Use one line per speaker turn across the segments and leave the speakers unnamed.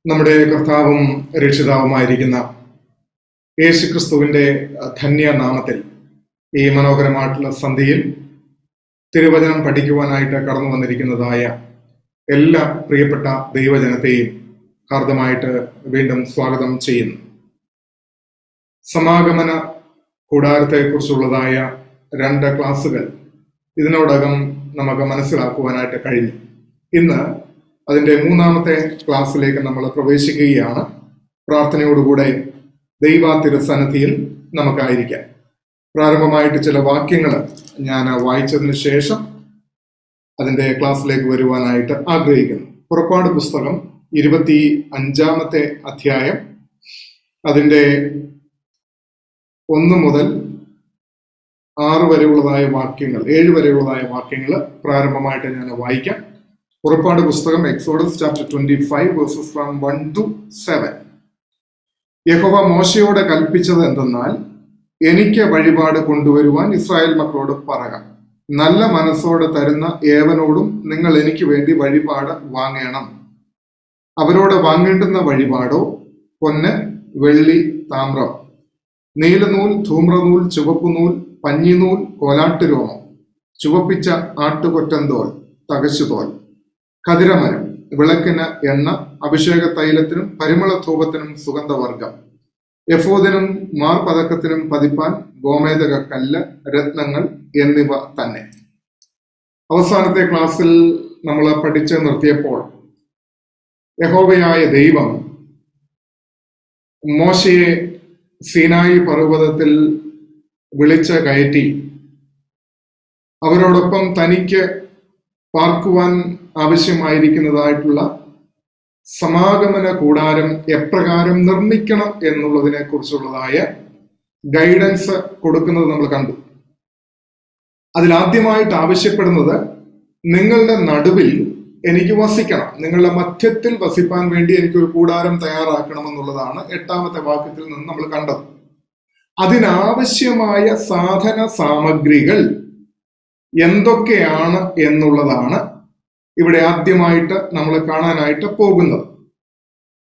നമ്മുടെ കർത്താവും രക്ഷിതാവുമായിരിക്കുന്ന യേശുക്രിസ്തുവിന്റെ ധന്യനാമത്തിൽ ഈ മനോഹരമായിട്ടുള്ള സന്ധ്യയിൽ തിരുവചനം പഠിക്കുവാനായിട്ട് കടന്നു വന്നിരിക്കുന്നതായ എല്ലാ പ്രിയപ്പെട്ട ദൈവജനത്തെയും ഹാർദമായിട്ട് വീണ്ടും സ്വാഗതം ചെയ്യുന്നു. സമാഗമന കൂടാരത്തെക്കുറിച്ചുള്ളതായ 2 ക്ലാസ്സുകൾ ഇതിനോടകം നമുക്ക് മനസ്സിലാക്കുവാനായിട്ട് കഴിഞ്ഞു. ഇന്ന് അതിൻ്റെ 3-ാമത്തെ ക്ലാസ്സിലേക്ക് നമ്മൾ പ്രവേശിക്കുകയാണ്. പ്രാർത്ഥനയോടുകൂടെ ദൈവ തിരുസന്നിധിയിൽ നമുക്കായിരിക്കാം. പ്രാരംഭമായിട്ട് ചില വാക്യങ്ങൾ ഞാൻ വായിച്ചതിന് ശേഷം അതിൻ്റെ ക്ലാസ്സിലേക്ക് വരുവാനായിട്ട് ആഗ്രഹിക്കുന്നു. പുറപ്പാട് പുസ്തകം 25-ാമത്തെ അധ്യായം, അതിൻ്റെ 1 മുതൽ 6 വരെയുള്ളതായ വാക്യങ്ങൾ, 7 വരെയുള്ളതായ വാക്യങ്ങൾ പ്രാരംഭമായിട്ട് ഞാൻ വായിക്കാം. പുറപ്പാട് പുസ്തകം exodus chapter 25 versus from 1 to 7. യഹോവ മോശയോട് കൽപ്പിച്ചത് എന്തെന്നാൽ, എനിക്ക് വഴിപാട് കൊണ്ടുവരുവാൻ ഇസ്രായേൽ മക്കളോട് പറക. നല്ല മനസ്സോടെ തരുന്ന ഏവനോടും നിങ്ങൾ എനിക്ക് വേണ്ടി വഴിപാട് വാങ്ങണം. അവരോട് വാങ്ങേണ്ടുന്ന വഴിപാടോ പൊന്ന്, വെള്ളി, താമ്രം, നീലനൂൽ, ധൂമ്രനൂൽ, ചുവപ്പുനൂൽ, പഞ്ഞിനൂൽ, കോലാട്ടുരോമം, ചുവപ്പിച്ച ആട്ടുകൊറ്റന്തോൽ, തകശുതോൽ, കതിരമരം, വിളക്കിന് എണ്ണ, അഭിഷേക തൈലത്തിനും പരിമളധൂപത്തിനും സുഗന്ധവർഗം, എഫോദിനും മാർപതക്കത്തിനും പതിപ്പാൻ ഗോമേതക കല്ല്, രത്നങ്ങൾ എന്നിവ തന്നെ. അവസാനത്തെ ക്ലാസ്സിൽ നമ്മൾ പഠിച്ച് നിർത്തിയപ്പോൾ യഹോവയായ ദൈവം മോശയെ സീനായി പർവ്വതത്തിൽ വിളിച്ച് കയറ്റി അവരോടൊപ്പം തനിക്ക് പാർക്കുവാൻ ആവശ്യമായിരിക്കുന്നതായിട്ടുള്ള സമാഗമന കൂടാരം എപ്രകാരം നിർമ്മിക്കണം എന്നുള്ളതിനെ കുറിച്ചുള്ളതായ ഗൈഡൻസ് കൊടുക്കുന്നത് നമ്മൾ കണ്ടു. അതിലാദ്യമായിട്ട് ആവശ്യപ്പെടുന്നത്, നിങ്ങളുടെ നടുവിൽ എനിക്ക് വസിക്കണം, നിങ്ങളുടെ മധ്യത്തിൽ വസിപ്പാൻ വേണ്ടി എനിക്കൊരു കൂടാരം തയ്യാറാക്കണമെന്നുള്ളതാണ് 8-ാമത്തെ വാക്യത്തിൽ നിന്ന് നമ്മൾ കണ്ടത്. അതിനാവശ്യമായ സാധന സാമഗ്രികൾ എന്തൊക്കെയാണ് എന്നുള്ളതാണ് ഇവിടെ ആദ്യമായിട്ട് നമ്മൾ കാണാനായിട്ട് പോകുന്നത്.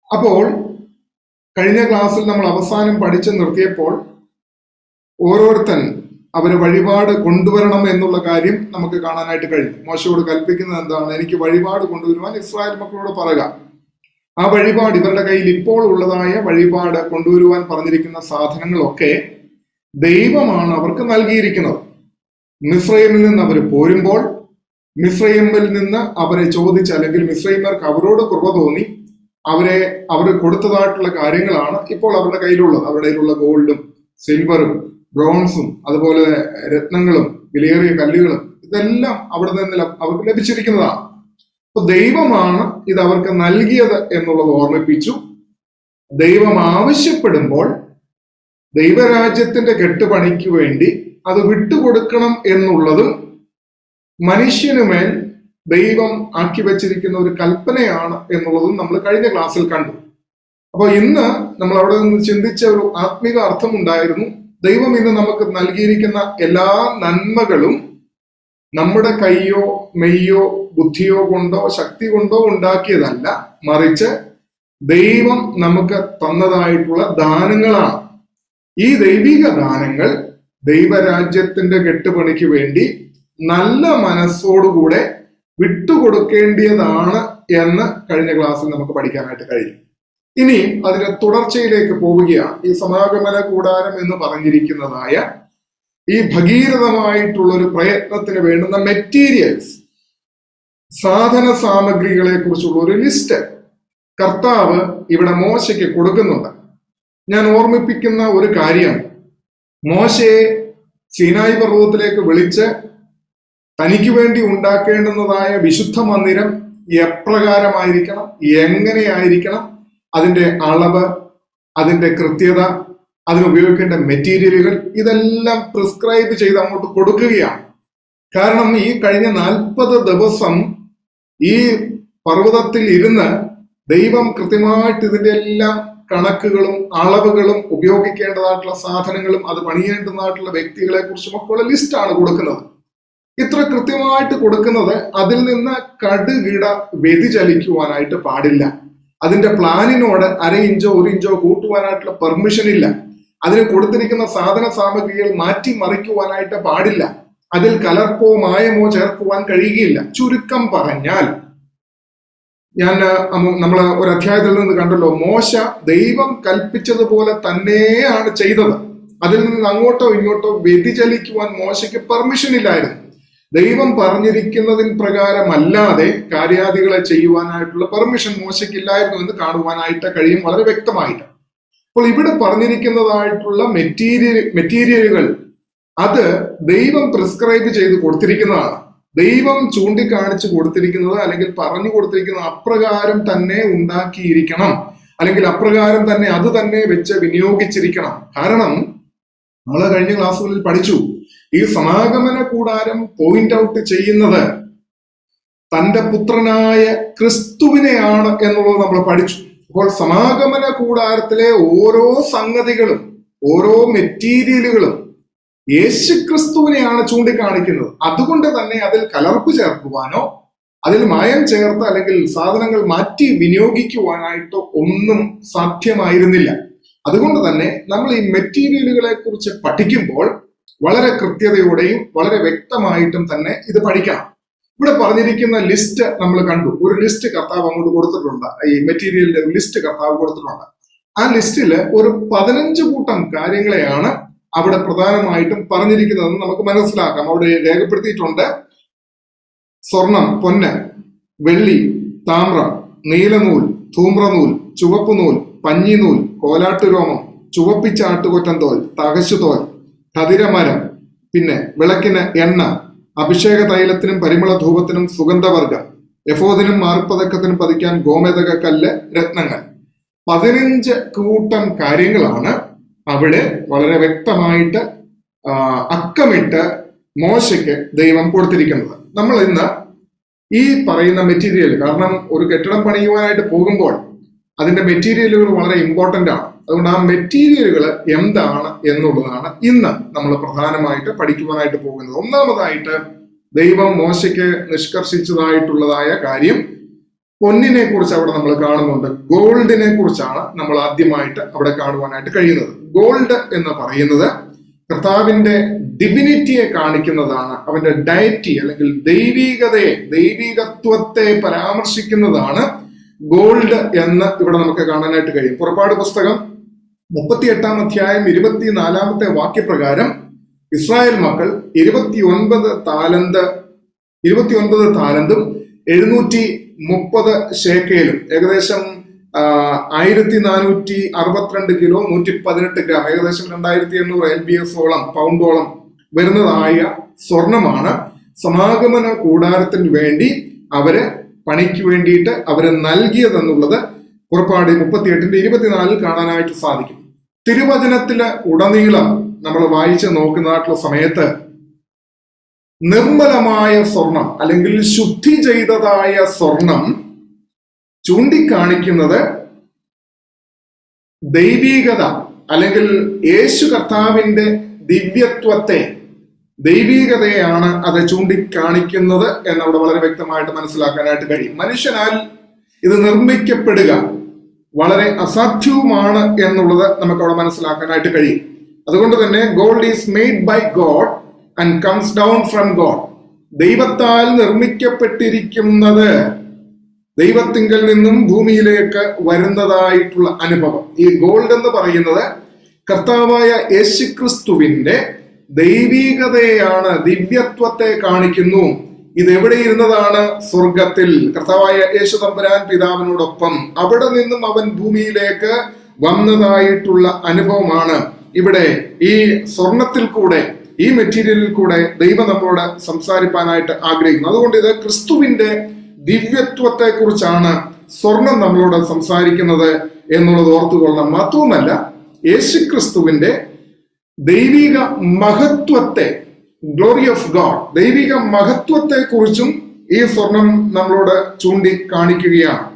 അപ്പോൾ കഴിഞ്ഞ ക്ലാസ്സിൽ നമ്മൾ അവസാനം പഠിച്ചു നിർത്തിയപ്പോൾ ഓരോരുത്തൻ അവര് വഴിപാട് കൊണ്ടുവരണം എന്നുള്ള കാര്യം നമുക്ക് കാണാനായിട്ട് കഴിഞ്ഞു. മോശയോട് കൽപ്പിക്കുന്നത് എന്താണ്? എനിക്ക് വഴിപാട് കൊണ്ടുവരുവാൻ ഇസ്രായേൽ മക്കളോട് പറയുക. ആ വഴിപാട്, ഇവരുടെ കയ്യിൽ ഇപ്പോൾ ഉള്ളതായ വഴിപാട് കൊണ്ടുവരുവാൻ പറഞ്ഞിരിക്കുന്ന സാധനങ്ങളൊക്കെ ദൈവമാണ് അവർക്ക് നൽകിയിരിക്കുന്നത്. മിസ്രൈമിൽ നിന്ന് അവർ പോരുമ്പോൾ മിസ്രൈമിൽ നിന്ന് അവരെ ചോദിച്ച്, അല്ലെങ്കിൽ മിസ്രൈമർക്ക് അവരോട് കൃപ തോന്നി അവർ കൊടുത്തതായിട്ടുള്ള കാര്യങ്ങളാണ് ഇപ്പോൾ അവരുടെ കയ്യിലുള്ളത്. അവരുടെ കയ്യിലുള്ള ഗോൾഡും സിൽവറും ബ്രോൺസും അതുപോലെ രത്നങ്ങളും വിലയേറിയ കല്ലുകളും ഇതെല്ലാം അവിടെ നിന്ന് അവർക്ക് ലഭിച്ചിരിക്കുന്നതാണ്. അപ്പൊ ദൈവമാണ് ഇത് അവർക്ക് നൽകിയത് എന്നുള്ളത് ഓർമ്മിപ്പിച്ചു. ദൈവം ആവശ്യപ്പെടുമ്പോൾ ദൈവരാജ്യത്തിന്റെ കെട്ടുപണിക്ക് വേണ്ടി അത് വിട്ടുകൊടുക്കണം എന്നുള്ളതും മനുഷ്യനുമേൽ ദൈവം ആക്കി വച്ചിരിക്കുന്ന ഒരു കൽപ്പനയാണ് എന്നുള്ളതും നമ്മൾ കഴിഞ്ഞ ക്ലാസ്സിൽ കണ്ടു. അപ്പോൾ ഇന്ന് നമ്മൾ അവിടെ നിന്ന് ചിന്തിച്ച ഒരു ആത്മീക അർത്ഥമുണ്ടായിരുന്നു. ദൈവം ഇന്ന് നമുക്ക് നൽകിയിരിക്കുന്ന എല്ലാ നന്മകളും നമ്മുടെ കൈയോ മെയ്യോ ബുദ്ധിയോ കൊണ്ടോ ശക്തി കൊണ്ടോ ഉണ്ടാക്കിയതല്ല, മറിച്ച് ദൈവം നമുക്ക് തന്നതായിട്ടുള്ള ദാനങ്ങളാണ്. ഈ ദൈവിക ദാനങ്ങൾ ദൈവരാജ്യത്തിന്റെ കെട്ടുപണിക്ക് വേണ്ടി നല്ല മനസ്സോടുകൂടെ വിട്ടുകൊടുക്കേണ്ടതാണ് എന്ന് കഴിഞ്ഞ ക്ലാസ്സിൽ നമുക്ക് പഠിക്കാനായിട്ട് കഴിയും. ഇനി അതിന്റെ തുടർച്ചയിലേക്ക് പോവുകയാണ്. ഈ സമാഗമന കൂടാരം എന്ന് പറഞ്ഞിരിക്കുന്നതായ ഈ ഭഗീരഥമായിട്ടുള്ള ഒരു പ്രയത്നത്തിന് വേണ്ടുന്ന മെറ്റീരിയൽസ്, സാധന സാമഗ്രികളെ കുറിച്ചുള്ള ഒരു ലിസ്റ്റ് കർത്താവ് ഇവിടെ മോശയ്ക്ക് കൊടുക്കുന്നുണ്ട്. ഞാൻ ഓർമ്മിപ്പിക്കുന്ന ഒരു കാര്യം, മോശയെ സീനായി പർവ്വതത്തിലേക്ക് വിളിച്ച് തനിക്ക് വേണ്ടി ഉണ്ടാക്കേണ്ടുന്നതായ വിശുദ്ധ മന്ദിരം എപ്രകാരമായിരിക്കണം, എങ്ങനെയായിരിക്കണം, അതിന്റെ അളവ്, അതിന്റെ കൃത്യത, അതിനുപയോഗിക്കേണ്ട മെറ്റീരിയലുകൾ, ഇതെല്ലാം പ്രിസ്ക്രൈബ് ചെയ്ത് അങ്ങോട്ട് കൊടുക്കുകയാണ്. കാരണം ഈ കഴിഞ്ഞ 40 ദിവസം ഈ പർവ്വതത്തിൽ ഇരുന്ന് ദൈവം കൃത്യമായിട്ട് ഇതിന്റെ എല്ലാം കണക്കുകളും അളവുകളും ഉപയോഗിക്കേണ്ടതായിട്ടുള്ള സാധനങ്ങളും അത് പണിയേണ്ടതായിട്ടുള്ള വ്യക്തികളെ കുറിച്ചും ഒക്കെ ഉള്ള ലിസ്റ്റാണ് കൊടുക്കുന്നത്. ഇത്ര കൃത്യമായിട്ട് കൊടുക്കുന്നത് അതിൽ നിന്ന് കടുകിട വ്യതിചലിക്കുവാനായിട്ട് പാടില്ല. അതിന്റെ പ്ലാനിനോട് 1/2 ഇഞ്ചോ 1 ഇഞ്ചോ കൂട്ടുവാനായിട്ടുള്ള പെർമിഷൻ ഇല്ല. അതിന് കൊടുത്തിരിക്കുന്ന സാധന സാമഗ്രികൾ മാറ്റി മറിക്കുവാനായിട്ട് പാടില്ല. അതിൽ കലർപ്പോ മായമോ ചേർക്കുവാൻ കഴിയുകയില്ല. ചുരുക്കം പറഞ്ഞാൽ, നമ്മള് ഒരു അധ്യായത്തിൽ നിന്ന് കണ്ടല്ലോ, മോശ ദൈവം കൽപ്പിച്ചതുപോലെ തന്നെയാണ് ചെയ്തത്. അതിൽ നിന്ന് അങ്ങോട്ടോ ഇങ്ങോട്ടോ വ്യതിചലിക്കുവാൻ മോശയ്ക്ക് പെർമിഷൻ ഇല്ലായിരുന്നു. ദൈവം പറഞ്ഞിരിക്കുന്നതിന് പ്രകാരമല്ലാതെ കാര്യാദികളെ ചെയ്യുവാനായിട്ടുള്ള പെർമിഷൻ മോശയ്ക്കില്ലായിരുന്നു എന്ന് കാണുവാനായിട്ട് കഴിയും വളരെ വ്യക്തമായിട്ട്. അപ്പോൾ ഇവിടെ പറഞ്ഞിരിക്കുന്നതായിട്ടുള്ള മെറ്റീരിയലുകൾ അത് ദൈവം പ്രിസ്ക്രൈബ് ചെയ്ത് കൊടുത്തിരിക്കുന്നതാണ്. ദൈവം ചൂണ്ടിക്കാണിച്ചു കൊടുത്തിരിക്കുന്നത് അല്ലെങ്കിൽ പറഞ്ഞു കൊടുത്തിരിക്കുന്നത് അപ്രകാരം തന്നെ ഉണ്ടാക്കിയിരിക്കണം, അല്ലെങ്കിൽ അപ്രകാരം തന്നെ അത് തന്നെ വെച്ച് വിനിയോഗിച്ചിരിക്കണം. കാരണം നമ്മൾ കഴിഞ്ഞ ക്ലാസ്സുകളിൽ പഠിച്ചു, ഈ സമാഗമന കൂടാരം പോയിന്റ് ഔട്ട് ചെയ്യുന്നത് തന്റെ പുത്രനായ ക്രിസ്തുവിനെയാണ് എന്നുള്ളത് നമ്മൾ പഠിച്ചു. അപ്പോൾ സമാഗമന കൂടാരത്തിലെ ഓരോ സംഗതികളും ഓരോ മെറ്റീരിയലുകളും യേശുക്രിസ്തുവിനെയാണ് ചൂണ്ടിക്കാണിക്കുന്നത്. അതുകൊണ്ട് തന്നെ അതിൽ കലർപ്പ് ചേർക്കുവാനോ അതിൽ മായം ചേർത്ത് അല്ലെങ്കിൽ സാധനങ്ങൾ മാറ്റി വിനിയോഗിക്കുവാനായിട്ടോ ഒന്നും സാധ്യമായിരുന്നില്ല. അതുകൊണ്ട് തന്നെ നമ്മൾ ഈ മെറ്റീരിയലുകളെ കുറിച്ച് പഠിക്കുമ്പോൾ വളരെ കൃത്യതയോടെയും വളരെ വ്യക്തമായിട്ടും തന്നെ ഇത് പഠിക്കണം. ഇവിടെ പറഞ്ഞിരിക്കുന്ന ലിസ്റ്റ് നമ്മൾ കണ്ടു. ഒരു ലിസ്റ്റ് കർത്താവ് അങ്ങോട്ട് കൊടുത്തിട്ടുണ്ട്. ഈ മെറ്റീരിയലിന്റെ ലിസ്റ്റ് കർത്താവ് കൊടുത്തിട്ടുണ്ട്. ആ ലിസ്റ്റില് ഒരു 15 കൂട്ടം കാര്യങ്ങളെയാണ് അവിടെ പ്രധാനമായിട്ടും പറഞ്ഞിരിക്കുന്നതെന്ന് നമുക്ക് മനസ്സിലാക്കാം. അവിടെ രേഖപ്പെടുത്തിയിട്ടുണ്ട്: സ്വർണം, പൊന്ന്, വെള്ളി, താമ്രം, നീലനൂൽ, ധൂമ്രനൂൽ, ചുവപ്പുനൂൽ, പഞ്ഞിനൂൽ, കോലാട്ടുരോമം, ചുവപ്പിച്ച ആട്ടുകൊറ്റന്തോൽ, തകശുതോൽ, ഖദിരമരം, പിന്നെ വിളക്കിന് എണ്ണ, അഭിഷേക തൈലത്തിനും പരിമള ധൂപത്തിനും സുഗന്ധവർഗം, എഫോദിനും മാർപ്പതക്കത്തിനും പതിക്കാൻ ഗോമേതക കല്ല്, രത്നങ്ങൾ. 15 കൂട്ടം കാര്യങ്ങളാണ് അവിടെ വളരെ വ്യക്തമായിട്ട് അക്കമിട്ട് മോശയ്ക്ക് ദൈവം കൊടുത്തിരിക്കുന്നത്. നമ്മൾ ഇന്ന് ഈ പറയുന്ന മെറ്റീരിയൽ, കാരണം ഒരു കെട്ടിടം പണിയുവാനായിട്ട് പോകുമ്പോൾ അതിന്റെ മെറ്റീരിയലുകൾ വളരെ ഇമ്പോർട്ടന്റ് ആണ്. അതുകൊണ്ട് ആ മെറ്റീരിയലുകൾ എന്താണ് എന്നുള്ളതാണ് ഇന്ന് നമ്മൾ പ്രധാനമായിട്ട് പഠിക്കുവാനായിട്ട് പോകുന്നത്. ഒന്നാമതായിട്ട് ദൈവം മോശയ്ക്ക് നിഷ്കർഷിച്ചതായിട്ടുള്ളതായ കാര്യം പൊന്നിനെ കുറിച്ച് അവിടെ നമ്മൾ കാണുന്നുണ്ട്. ഗോൾഡിനെ കുറിച്ചാണ് നമ്മൾ ആദ്യമായിട്ട് അവിടെ കാണുവാനായിട്ട് കഴിയുന്നത്. ഗോൾഡ് എന്ന് പറയുന്നത് കർത്താവിന്റെ ഡിവിനിറ്റിയെ കാണിക്കുന്നതാണ്. അവന്റെ ഡയറ്റി അല്ലെങ്കിൽ ദൈവികത്വത്തെ പരാമർശിക്കുന്നതാണ് ഗോൾഡ് എന്ന് ഇവിടെ നമുക്ക് കാണാനായിട്ട് കഴിയും. പുറപ്പാട് പുസ്തകം 38-ാം അധ്യായം 24-ാമത്തെ വാക്യപ്രകാരം ഇസ്രായേൽ മക്കൾ 29 താലന്തും 730 ഷേക്കയിലും ഏകദേശം 1462 കിലോ 118 ഗ്രാം ഏകദേശം 2800 LBS-ഓളം പൗണ്ടോളം വരുന്നതായ സ്വർണമാണ് സമാഗമന കൂടാരത്തിന് വേണ്ടി അവര് പണിക്ക് വേണ്ടിയിട്ട് അവര് നൽകിയതെന്നുള്ളത് പുറപ്പാട് 38-24 കാണാനായിട്ട് സാധിക്കും. തിരുവചനത്തില് ഉടനീളം നമ്മൾ വായിച്ച് നോക്കുന്നതായിട്ടുള്ള സമയത്ത് നിർമ്മലമായ സ്വർണം അല്ലെങ്കിൽ ശുദ്ധി ചെയ്തതായ സ്വർണം ചൂണ്ടിക്കാണിക്കുന്നത് ദൈവീകത അല്ലെങ്കിൽ യേശു കർത്താവിന്റെ ദിവ്യത്വത്തെ, ദൈവീകതയാണ് അത് ചൂണ്ടിക്കാണിക്കുന്നത് എന്നവിടെ വളരെ വ്യക്തമായിട്ട് മനസ്സിലാക്കാനായിട്ട് കഴിയും. മനുഷ്യനാൽ ഇത് നിർമ്മിക്കപ്പെടുക വളരെ അസാധ്യവുമാണ് എന്നുള്ളത് നമുക്ക് അവിടെ മനസ്സിലാക്കാനായിട്ട് കഴിയും. അതുകൊണ്ട് തന്നെ gold is made by God and comes down from God. ദൈവത്താൽ നിർമ്മിക്കപ്പെട്ടിരിക്കുന്നത് ദൈവത്തിങ്കൽ നിന്നും ഭൂമിയിലേക്ക് വരുന്നതായിട്ടുള്ള അനുഭവം. ഈ ഗോൾഡ് എന്ന് പറയുന്നത് കർത്താവായ യേശുക്രിസ്തുവിന്റെ ദൈവീകതയാണ്, ദിവ്യത്വത്തെ കാണിക്കുന്നു. ഇത് എവിടെ ഇരുന്നതാണ്? സ്വർഗത്തിൽ. കർത്താവായ യേശു തമ്പുരാൻ പിതാവിനോടൊപ്പം അവിടെ നിന്നും അവൻ ഭൂമിയിലേക്ക് വന്നതായിട്ടുള്ള അനുഭവമാണ് ഇവിടെ ഈ സ്വർണത്തിൽ കൂടെ, ഈ മെറ്റീരിയലിൽ കൂടെ ദൈവം നമ്മളോട് സംസാരിക്കാനായിട്ട് ആഗ്രഹിക്കുന്നു. അതുകൊണ്ട് ഇത് ക്രിസ്തുവിന്റെ ദിവ്യത്വത്തെ കുറിച്ചാണ് സ്വർണം നമ്മളോട് സംസാരിക്കുന്നത് എന്നുള്ളത് ഓർത്തുകൊള്ളണം. മാത്രവുമല്ല, യേശുക്രിസ്തുവിന്റെ ദൈവിക മഹത്വത്തെ, ഗ്ലോറി ഓഫ് ഗോഡ്, ദൈവിക മഹത്വത്തെ കുറിച്ചും ഈ സ്വർണം നമ്മളോട് ചൂണ്ടിക്കാണിക്കുകയാണ്.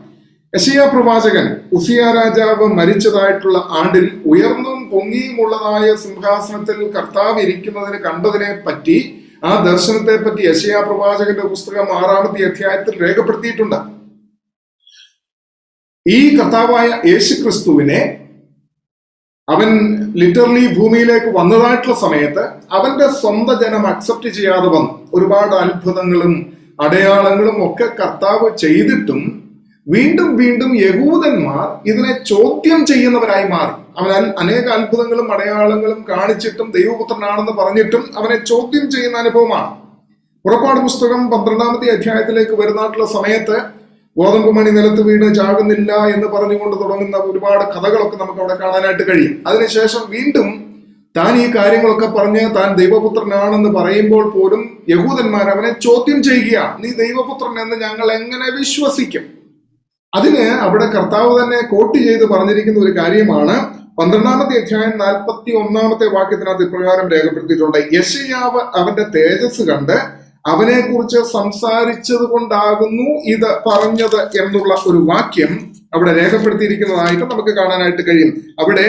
യെശയ്യാ പ്രവാചകൻ ഉസിയ രാജാവ് മരിച്ചതായിട്ടുള്ള ആണ്ടിൽ ഉയർന്നും പൊങ്ങിയുമുള്ളതായ സിംഹാസനത്തിൽ കർത്താവ് ഇരിക്കുന്നതിന് കണ്ടതിനെ പറ്റി, ആ ദർശനത്തെ പറ്റി യെശയ്യാ പ്രവാചകന്റെ പുസ്തകം 6-ാമത്തെ അധ്യായത്തിൽ രേഖപ്പെടുത്തിയിട്ടുണ്ട്. ഈ കർത്താവായ യേശു ക്രിസ്തുവിനെ അവൻ ലിറ്ററലി ഭൂമിയിലേക്ക് വന്നതായിട്ടുള്ള സമയത്ത് അവന്റെ സ്വന്തം ജനം അക്സെപ്റ്റ് ചെയ്യാതെ വന്നു. ഒരുപാട് അത്ഭുതങ്ങളും അടയാളങ്ങളും ഒക്കെ കർത്താവ് ചെയ്തിട്ടും വീണ്ടും വീണ്ടും യഹൂദന്മാർ ഇതിനെ ചോദ്യം ചെയ്യുന്നവരായി മാറി. അവൻ അനേക അത്ഭുതങ്ങളും അടയാളങ്ങളും കാണിച്ചിട്ടും ദൈവപുത്രനാണെന്ന് പറഞ്ഞിട്ടും അവനെ ചോദ്യം ചെയ്യുന്ന അനുഭവമാണ്. പുറപ്പാട് പുസ്തകം 12-ാമത്തെ അധ്യായത്തിലേക്ക് വരുന്നായിട്ടുള്ള സമയത്ത് ഗോതമ്പ് മണി നിലത്ത് വീണ് ചാകുന്നില്ല എന്ന് പറഞ്ഞുകൊണ്ട് തുടങ്ങുന്ന ഒരുപാട് കഥകളൊക്കെ നമുക്ക് അവിടെ കാണാനായിട്ട് കഴിയും. അതിനുശേഷം വീണ്ടും താൻ ഈ കാര്യങ്ങളൊക്കെ പറഞ്ഞ് താൻ ദൈവപുത്രനാണെന്ന് പറയുമ്പോൾ പോലും യഹൂദന്മാർ അവനെ ചോദ്യം ചെയ്യുകയാണ്. നീ ദൈവപുത്രൻ എന്ന് ഞങ്ങൾ എങ്ങനെ വിശ്വസിക്കും? അതിന് അവിടെ കർത്താവ് തന്നെ കോട്ട് ചെയ്ത് പറഞ്ഞിരിക്കുന്ന ഒരു കാര്യമാണ് 12-ാമത്തെ അധ്യായം 41-ാമത്തെ വാക്യത്തിനകത്ത് ഇപ്രകാരം രേഖപ്പെടുത്തിയിട്ടുണ്ട്. യെശയ്യാവ് അവന്റെ തേജസ് കണ്ട് അവനെ കുറിച്ച് സംസാരിച്ചത് കൊണ്ടാകുന്നു ഇത് പറഞ്ഞത് എന്നുള്ള ഒരു വാക്യം അവിടെ രേഖപ്പെടുത്തിയിരിക്കുന്നതായിട്ട് നമുക്ക് കാണാനായിട്ട് കഴിയും. അവിടെ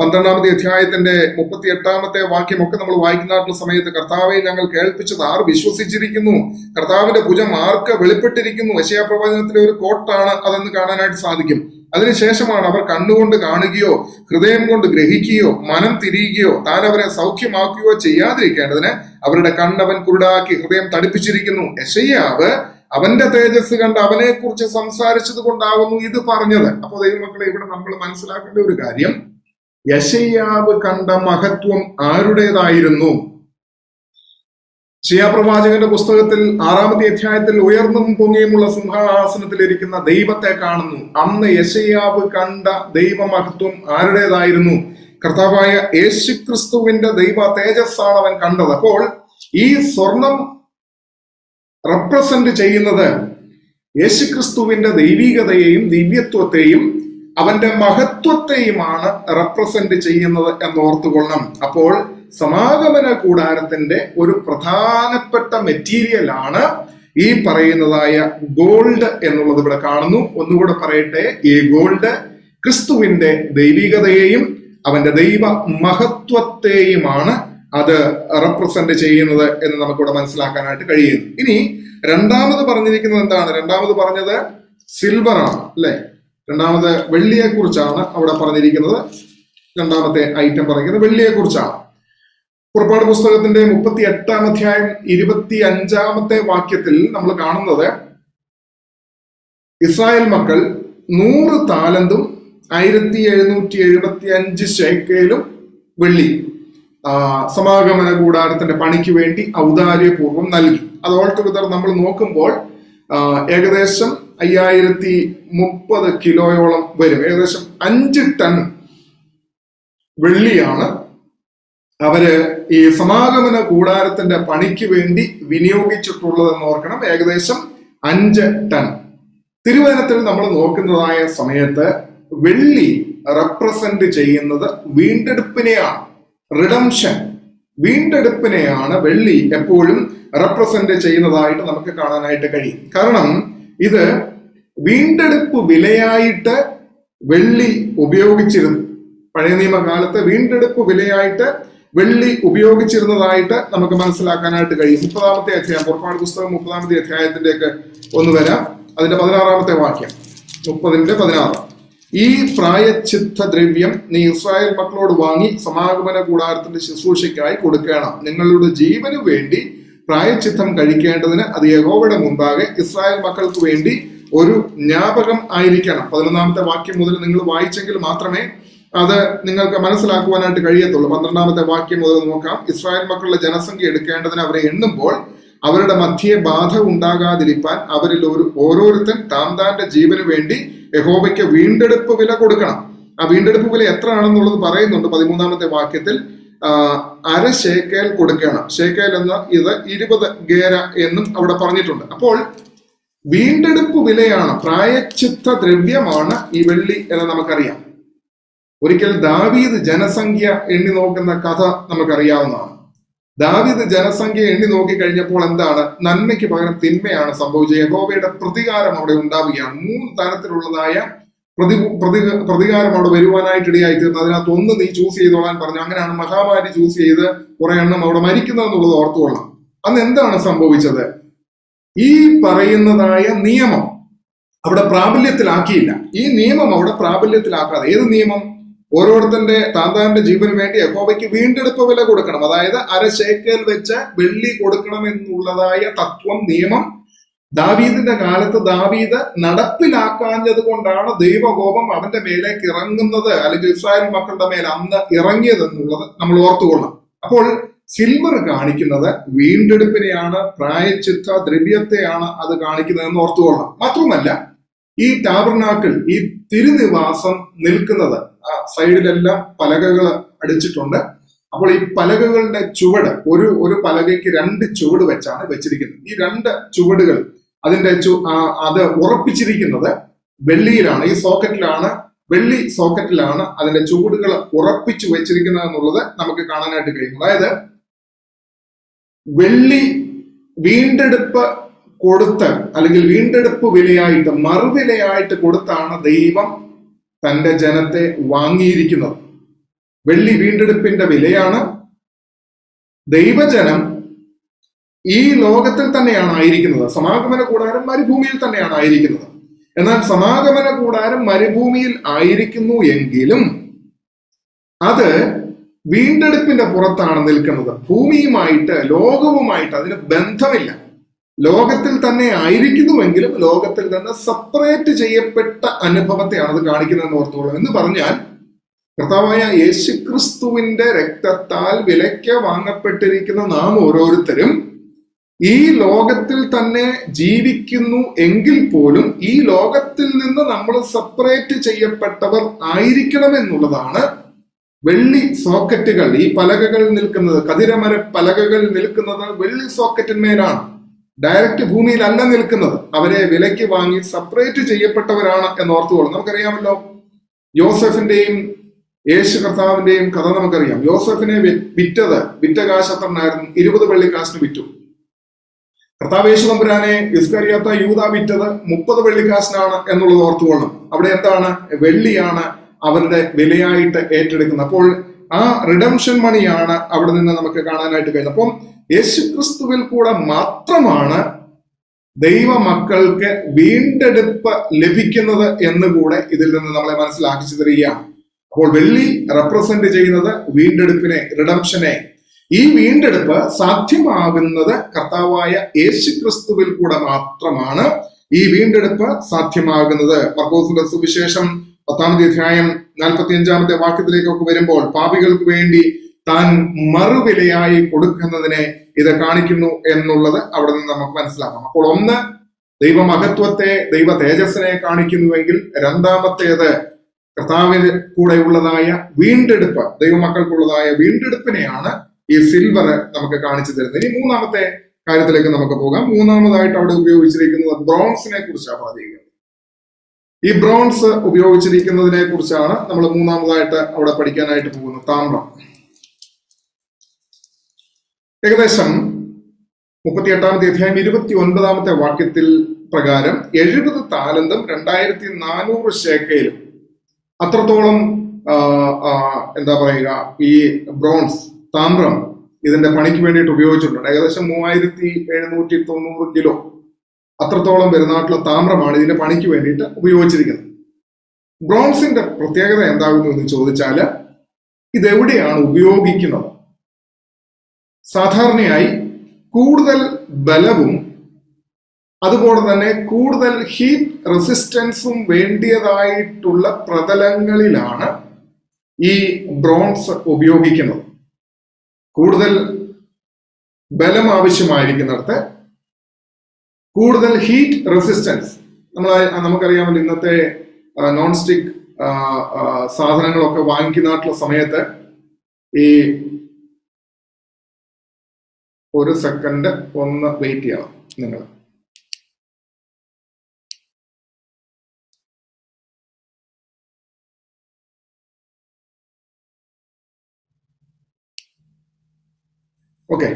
12-ാമത്തെ അധ്യായത്തിന്റെ 38-ാമത്തെ വാക്യമൊക്കെ നമ്മൾ വായിക്കുന്നതായിട്ടുള്ള സമയത്ത് കർത്താവെ ഞങ്ങൾ കേൾപ്പിച്ചത് ആർ വിശ്വസിച്ചിരിക്കുന്നു, കർത്താവിന്റെ ഭുജം ആർക്ക് വെളിപ്പെട്ടിരിക്കുന്നു, യെശയ്യാ പ്രവചനത്തിലെ ഒരു കോട്ടാണ് അതെന്ന് കാണാനായിട്ട് സാധിക്കും. അതിനുശേഷമാണ് അവർ കണ്ണുകൊണ്ട് കാണുകയോ ഹൃദയം കൊണ്ട് ഗ്രഹിക്കുകയോ മനം തിരിയുകയോ താൻ അവരെ സൗഖ്യമാക്കുകയോ ചെയ്യാതിരിക്കേണ്ടതിന് അവരുടെ കണ്ണവൻ കുരുടാക്കി ഹൃദയം തടിപ്പിച്ചിരിക്കുന്നു. യെശയ്യാവ് അവന്റെ തേജസ് കണ്ട് അവനെ കുറിച്ച് സംസാരിച്ചത് കൊണ്ടാകുന്നു ഇത് പറഞ്ഞത്. അപ്പോൾ ദൈവമക്കളെ, ഇവിടെ നമ്മൾ മനസ്സിലാക്കേണ്ട ഒരു കാര്യം, യെശയ്യാവ് കണ്ട മഹത്വം ആരുടേതായിരുന്നു? യെശയ്യാ പ്രവാചകന്റെ പുസ്തകത്തിൽ 6-ാമത്തെ അധ്യായത്തിൽ ഉയർന്നും പൊങ്ങിയുമുള്ള സിംഹാസനത്തിൽ ഇരിക്കുന്ന ദൈവത്തെ കാണുന്നു. അന്ന് യെശയ്യാവ് കണ്ട ദൈവമഹത്വം ആരുടേതായിരുന്നു? കർത്താവായ യേശു ക്രിസ്തുവിന്റെ ദൈവ തേജസ്സാണ് അവൻ കണ്ടത്. അപ്പോൾ ഈ സ്വർണം റെപ്രസെന്റ് ചെയ്യുന്നത് യേശുക്രിസ്തുവിന്റെ ദൈവികതയെയും ദിവ്യത്വത്തെയും അവന്റെ മഹത്വത്തെയുമാണ് റെപ്രസെന്റ് ചെയ്യുന്നത് എന്നോർത്തുകൊള്ളണം. അപ്പോൾ സമാഗമന കൂടാരത്തിന്റെ ഒരു പ്രധാനപ്പെട്ട മെറ്റീരിയൽ ആണ് ഈ പറയുന്നതായ ഗോൾഡ് എന്നുള്ളത് ഇവിടെ കാണുന്നു. ഒന്നുകൂടെ പറയട്ടെ, ഈ ഗോൾഡ് ക്രിസ്തുവിന്റെ ദൈവികതയെയും അവന്റെ ദൈവ മഹത്വത്തെയുമാണ് അത് റെപ്രസെന്റ് ചെയ്യുന്നത് എന്ന് നമുക്കിവിടെ മനസ്സിലാക്കാനായിട്ട് കഴിയുന്നു. ഇനി രണ്ടാമത് പറഞ്ഞിരിക്കുന്നത് എന്താണ്? രണ്ടാമത് പറഞ്ഞത് സിൽവർ ആണ്, അല്ലെ? രണ്ടാമത് വെള്ളിയെ കുറിച്ചാണ് അവിടെ പറഞ്ഞിരിക്കുന്നത്. രണ്ടാമത്തെ ഐറ്റം പറയുന്നത് വെള്ളിയെ കുറിച്ചാണ്. പുറപ്പാട് പുസ്തകത്തിന്റെ 38-ാം അധ്യായം 25-ാമത്തെ വാക്യത്തിൽ നമ്മൾ കാണുന്നത് ഇസ്രായേൽ മക്കൾ 100 താലന്തും 1775 ശേക്കലും വെള്ളി സമാഗമന കൂടാരത്തിന്റെ പണിക്ക് വേണ്ടി ഔദാര്യപൂർവ്വം നൽകി. അത് ഓൾ ടുഗദർ നമ്മൾ നോക്കുമ്പോൾ ഏകദേശം 5030 കിലോയോളം വരും. ഏകദേശം 5 ടൺ വെള്ളിയാണ് അവര് ഈ സമാഗമന കൂടാരത്തിന്റെ പണിക്ക് വേണ്ടി വിനിയോഗിച്ചിട്ടുള്ളതെന്ന് ഓർക്കണം. ഏകദേശം 5 ടൺ. തിരുവചനത്തിൽ നമ്മൾ നോക്കുന്നതായ സമയത്ത് വെള്ളി റെപ്രസെന്റ് ചെയ്യുന്നത് വീണ്ടെടുപ്പിനെയാണ്. റിഡംഷൻ, വീണ്ടെടുപ്പിനെയാണ് വെള്ളി എപ്പോഴും റെപ്രസെന്റ് ചെയ്യുന്നതായിട്ട് നമുക്ക് കാണാനായിട്ട് കഴിയും. കാരണം ഇത് വീണ്ടെടുപ്പ് വിലയായിട്ട് വെള്ളി ഉപയോഗിച്ചിരുന്നു. പഴയ നിയമകാലത്ത് വീണ്ടെടുപ്പ് വിലയായിട്ട് വെള്ളി ഉപയോഗിച്ചിരുന്നതായിട്ട് നമുക്ക് മനസ്സിലാക്കാനായിട്ട് കഴിയും. 30-ാമത്തെ അധ്യായം, പുറപ്പാട് പുസ്തകം 30-ാമത്തെ അധ്യായത്തിലേക്ക് ഒന്ന് വരാം. അതിന്റെ 16-ാമത്തെ വാക്യം, 30-16. ഈ പ്രായച്ചിത്ത ദ്രവ്യം നീ ഇസ്രായേൽ മക്കളോട് വാങ്ങി സമാഗമന കൂടാരത്തിന്റെ ശുശ്രൂഷയ്ക്കായി കൊടുക്കണം. നിങ്ങളുടെ ജീവന് വേണ്ടി പ്രായച്ചിത്തം കഴിക്കേണ്ടതിന് അത് യഹോവയുടെ മുമ്പാകെ ഇസ്രായേൽ മക്കൾക്ക് വേണ്ടി ഒരു ജ്ഞാപകം ആയിരിക്കണം. 11-ാമത്തെ വാക്യം മുതൽ നിങ്ങൾ വായിച്ചെങ്കിൽ മാത്രമേ അത് നിങ്ങൾക്ക് മനസ്സിലാക്കുവാനായിട്ട് കഴിയത്തുള്ളൂ. 12-ാമത്തെ വാക്യം മുതൽ നോക്കാം. ഇസ്രായേൽ മക്കളുടെ ജനസംഖ്യ എടുക്കേണ്ടതിന് അവരെ എണ്ണുമ്പോൾ അവരുടെ മധ്യേ ബാധ ഉണ്ടാകാതിരിക്കാൻ അവരിൽ ഓരോരുത്തൻ താന്റെ ജീവന് വേണ്ടി യഹോവയ്ക്ക് വീണ്ടെടുപ്പ് വില കൊടുക്കണം. ആ വീണ്ടെടുപ്പ് വില എത്ര ആണെന്നുള്ളത് പറയുന്നുണ്ട് 13-ാമത്തെ വാക്യത്തിൽ. 1/2 ശേക്കേൽ കൊടുക്കണം. ശേക്കേൽ എന്ന ഇത് 20 ഗേര എന്നും അവിടെ പറഞ്ഞിട്ടുണ്ട്. അപ്പോൾ വീണ്ടെടുപ്പ് വിലയാണ്, പ്രായച്ചിത്ത ദ്രവ്യമാണ് ഈ വെള്ളി എന്ന് നമുക്കറിയാം. ഒരിക്കൽ ദാവീദ് ജനസംഖ്യ എണ്ണി നോക്കുന്ന കഥ നമുക്കറിയാവുന്നതാണ്. ദാവീദ് ജനസംഖ്യ എണ്ണി നോക്കി കഴിഞ്ഞപ്പോൾ എന്താണ്? നന്മയ്ക്ക് പകരം തിന്മയാണ് സംഭവിച്ചത്. യഹോവയുടെ പ്രതികാരം അവിടെ ഉണ്ടാവുകയാണ്. 3 തരത്തിലുള്ളതായ പ്രതികാരം അവിടെ വരുവാനായിട്ട് ഇടയായി തീർന്നു. അതിനകത്ത് ഒന്ന് നീ ചൂസ് ചെയ്തോളാൻ പറഞ്ഞു. അങ്ങനെയാണ് മഹാമാരി ചൂസ് ചെയ്ത് കുറെ എണ്ണം അവിടെ മരിക്കുന്നതെന്നുള്ളത് ഓർത്തുകൊള്ളാം. അന്ന് എന്താണ് സംഭവിച്ചത്? ഈ പറയുന്നതായ നിയമം അവിടെ പ്രാബല്യത്തിലാക്കിയില്ല. ഈ നിയമം അവിടെ പ്രാബല്യത്തിലാക്കാതെ, ഏത് നിയമം? ഓരോരുത്തന്റെ താന്താന്റെ ജീവന് വേണ്ടി യഹോവയ്ക്ക് വീണ്ടെടുപ്പ് വില കൊടുക്കണം, അതായത് 1/2 ശേക്കെൽ വെച്ച് വെള്ളി കൊടുക്കണം എന്നുള്ളതായ തത്വം, നിയമം ദാവീദിന്റെ കാലത്ത് ദാവീദ് നടപ്പിലാക്കാഞ്ഞത് കൊണ്ടാണ് ദൈവകോപം അവന്റെ മേലേക്ക് ഇറങ്ങുന്നത്, അല്ലെങ്കിൽ ഇസ്രായേൽ മക്കളുടെ മേൽ അന്ന് ഇറങ്ങിയത് എന്നുള്ളത് നമ്മൾ ഓർത്തുകൊള്ളണം. അപ്പോൾ സിൽവർ കാണിക്കുന്നത് വീണ്ടെടുപ്പിനെയാണ്, പ്രായശ്ചിത്ത ദ്രവ്യത്തെയാണ് അത് കാണിക്കുന്നതെന്ന് ഓർത്തുകൊള്ളണം. മാത്രമല്ല, ഈ ടാബർനാക്കിൾ, ഈ തിരുനിവാസം നിൽക്കുന്നത് സൈഡിലെല്ലാം പലകകൾ അടിച്ചിട്ടുണ്ട്. അപ്പോൾ ഈ പലകകളുടെ ചുവട്, ഒരു പലകയ്ക്ക് 2 ചുവട് വെച്ചാണ് വെച്ചിരിക്കുന്നത്. ഈ 2 ചുവടുകൾ അത് ഉറപ്പിച്ചിരിക്കുന്നത് വെള്ളിയിലാണ്, ഈ സോക്കറ്റിലാണ്, വെള്ളി സോക്കറ്റിലാണ് അതിന്റെ ചുവടുകൾ ഉറപ്പിച്ചു വെച്ചിരിക്കുന്നത് എന്നുള്ളത് നമുക്ക് കാണാനായിട്ട് കഴിയും. അതായത് വെള്ളി വീണ്ടെടുപ്പ് കൊടുത്ത്, അല്ലെങ്കിൽ വീണ്ടെടുപ്പ് വിലയായിട്ട്, മറുവിലയായിട്ട് കൊടുത്താണ് ദൈവം തന്റെ ജനത്തെ വാങ്ങിയിരിക്കുന്നത്. വെള്ളി വീണ്ടെടുപ്പിന്റെ വിലയാണ്. ദൈവജനം ഈ ലോകത്തിൽ തന്നെയാണ് ആയിരിക്കുന്നത്. സമാഗമന കൂടാരം മരുഭൂമിയിൽ തന്നെയാണ് ആയിരിക്കുന്നത്. എന്നാൽ സമാഗമന കൂടാരം മരുഭൂമിയിൽ ആയിരിക്കുന്നു എങ്കിലും അത് വീണ്ടെടുപ്പിന്റെ പുറത്താണ് നിൽക്കുന്നത്. ഭൂമിയുമായിട്ട്, ലോകവുമായിട്ട് അതിന് ബന്ധമില്ല. ലോകത്തിൽ തന്നെ ആയിരിക്കുന്നുവെങ്കിലും ലോകത്തിൽ നിന്ന് സെപ്പറേറ്റ് ചെയ്യപ്പെട്ട അനുഭവത്തെയാണ് അത് കാണിക്കുന്നതെന്ന് ഓർത്തോളൂ. എന്ന് പറഞ്ഞാൽ, കർത്താവായ യേശുക്രിസ്തുവിന്റെ രക്തത്താൽ വിലയ്ക്ക് വാങ്ങപ്പെട്ടിരിക്കുന്ന നാം ഓരോരുത്തരും ഈ ലോകത്തിൽ തന്നെ ജീവിക്കുന്നു എങ്കിൽ പോലും ഈ ലോകത്തിൽ നിന്ന് നമ്മൾ സെപ്പറേറ്റ് ചെയ്യപ്പെട്ടവർ ആയിരിക്കണമെന്നുള്ളതാണ് വെള്ളി സോക്കറ്റുകൾ, ഈ പലകകൾ നിൽക്കുന്നത്, കതിരമര പലകകൾ നിൽക്കുന്നത് വെള്ളി സോക്കറ്റിന്മേലാണ്, ഡയറക്റ്റ് ഭൂമിയിലല്ല നിൽക്കുന്നത്. അവരെ വിലയ്ക്ക് വാങ്ങി സെപ്പറേറ്റ് ചെയ്യപ്പെട്ടവരാണ് എന്നോർത്തുകൊള്ളും. നമുക്കറിയാമല്ലോ, യോസഫിന്റെയും യേശു കർത്താവിന്റെയും കഥ നമുക്കറിയാം. യോസഫിനെ വിറ്റ കാശ് എത്രനായിരുന്നു? 20 വെള്ളിക്കാശിന് വിറ്റു. കർത്താവ് യേശു തമ്പുരാനെ ഇസ്കറിയോത്ത യൂദ വിറ്റത് 30 വെള്ളിക്കാശിനാണ് എന്നുള്ളത് ഓർത്തുകൊള്ളണം. അവിടെ എന്താണ്? വെള്ളിയാണ് അവരുടെ വിലയായിട്ട് ഏറ്റെടുക്കുന്നത്. അപ്പോൾ ആ റിഡംഷൻ മണിയാണ് അവിടെ നിന്ന് നമുക്ക് കാണാനായിട്ട് കഴിയുന്നത്. അപ്പം യേശുക്രിസ്തുവിൽ കൂടെ മാത്രമാണ് ദൈവമക്കൾക്ക് വീണ്ടെടുപ്പ് ലഭിക്കുന്നത് എന്നുകൂടെ ഇതിൽ നിന്ന് നമ്മളെ മനസ്സിലാക്കിച്ചു തരികയാണ്. അപ്പോൾ വെള്ളി റെപ്രസെന്റ് ചെയ്യുന്നത് വീണ്ടെടുപ്പിനെ, റിഡംഷനെ. ഈ വീണ്ടെടുപ്പ് സാധ്യമാകുന്നത് കർത്താവായ യേശുക്രിസ്തുവിൽ കൂടെ മാത്രമാണ് ഈ വീണ്ടെടുപ്പ് സാധ്യമാകുന്നത്. മർക്കോസിന്റെ സുവിശേഷം 10-ാമത്തെ അധ്യായം 45-ാമത്തെ വാക്യത്തിലേക്കൊക്കെ വരുമ്പോൾ പാപികൾക്ക് വേണ്ടി താൻ മറുവിലയായി കൊടുക്കുന്നതിനെ ഇത് കാണിക്കുന്നു എന്നുള്ളത് അവിടെ നിന്ന് നമുക്ക് മനസ്സിലാക്കാം. അപ്പോൾ ഒന്ന്, ദൈവമഹത്വത്തെ, ദൈവ തേജസ്സിനെ കാണിക്കുന്നുവെങ്കിൽ, രണ്ടാമത്തേത് കർത്താവിന് കൂടെയുള്ളതായ വീണ്ടെടുപ്പ്, ദൈവമക്കൾക്കുള്ളതായ വീണ്ടെടുപ്പിനെയാണ് ഈ സിൽവർ നമുക്ക് കാണിച്ചു തരുന്നത്. ഇനി മൂന്നാമത്തെ കാര്യത്തിലേക്ക് നമുക്ക് പോകാം. മൂന്നാമതായിട്ട് അവിടെ ഉപയോഗിച്ചിരിക്കുന്നത് ബ്രോൺസിനെ കുറിച്ചാണ് പറയുന്നത്. ഈ ബ്രോൺസ് ഉപയോഗിച്ചിരിക്കുന്നതിനെ കുറിച്ചാണ് നമ്മൾ മൂന്നാമതായിട്ട് അവിടെ പഠിക്കാനായിട്ട് പോകുന്നത്. താമ്രം. ഏകദേശം 38-ാമത്തെ അധ്യായം 29-ാമത്തെ വാക്യത്തിൽ പ്രകാരം 70 താലന്തും 2400 ശേക്കയിലും അത്രത്തോളം എന്താ പറയുക, ഈ ബ്രോൺസ്, താമ്രം ഇതിന്റെ പണിക്ക് വേണ്ടിയിട്ട് ഉപയോഗിച്ചിട്ടുണ്ട്. ഏകദേശം 3790 കിലോ അത്രത്തോളം വരുന്നാട്ടിലെ താമ്രമാണ് ഇതിന്റെ പണിക്ക് വേണ്ടിയിട്ട് ഉപയോഗിച്ചിരിക്കുന്നത്. ബ്രോൺസിന്റെ പ്രത്യേകത എന്താകുന്നു എന്ന് ചോദിച്ചാൽ, ഇതെവിടെയാണ് ഉപയോഗിക്കുന്നത്? സാധാരണയായി കൂടുതൽ ബലവും അതുപോലെ തന്നെ കൂടുതൽ ഹീറ്റ് റെസിസ്റ്റൻസും വേണ്ടിയതായിട്ടുള്ള പ്രതലങ്ങളിലാണ് ഈ ബ്രോൺസ് ഉപയോഗിക്കുന്നത്. കൂടുതൽ ബലം ആവശ്യമായിരിക്കുന്നിടത്ത് കൂടുതൽ ഹീറ്റ് റെസിസ്റ്റൻസ്. നമുക്കറിയാമല്ലോ, ഇന്നത്തെ നോൺ സ്റ്റിക് സാധനങ്ങളൊക്കെ വാങ്ങിക്കുന്നായിട്ടുള്ള സമയത്ത് ഈ ഒരു സെക്കൻഡ് ഒന്ന് വെയിറ്റ് ചെയ്യണം നിങ്ങൾ. ഓക്കെ,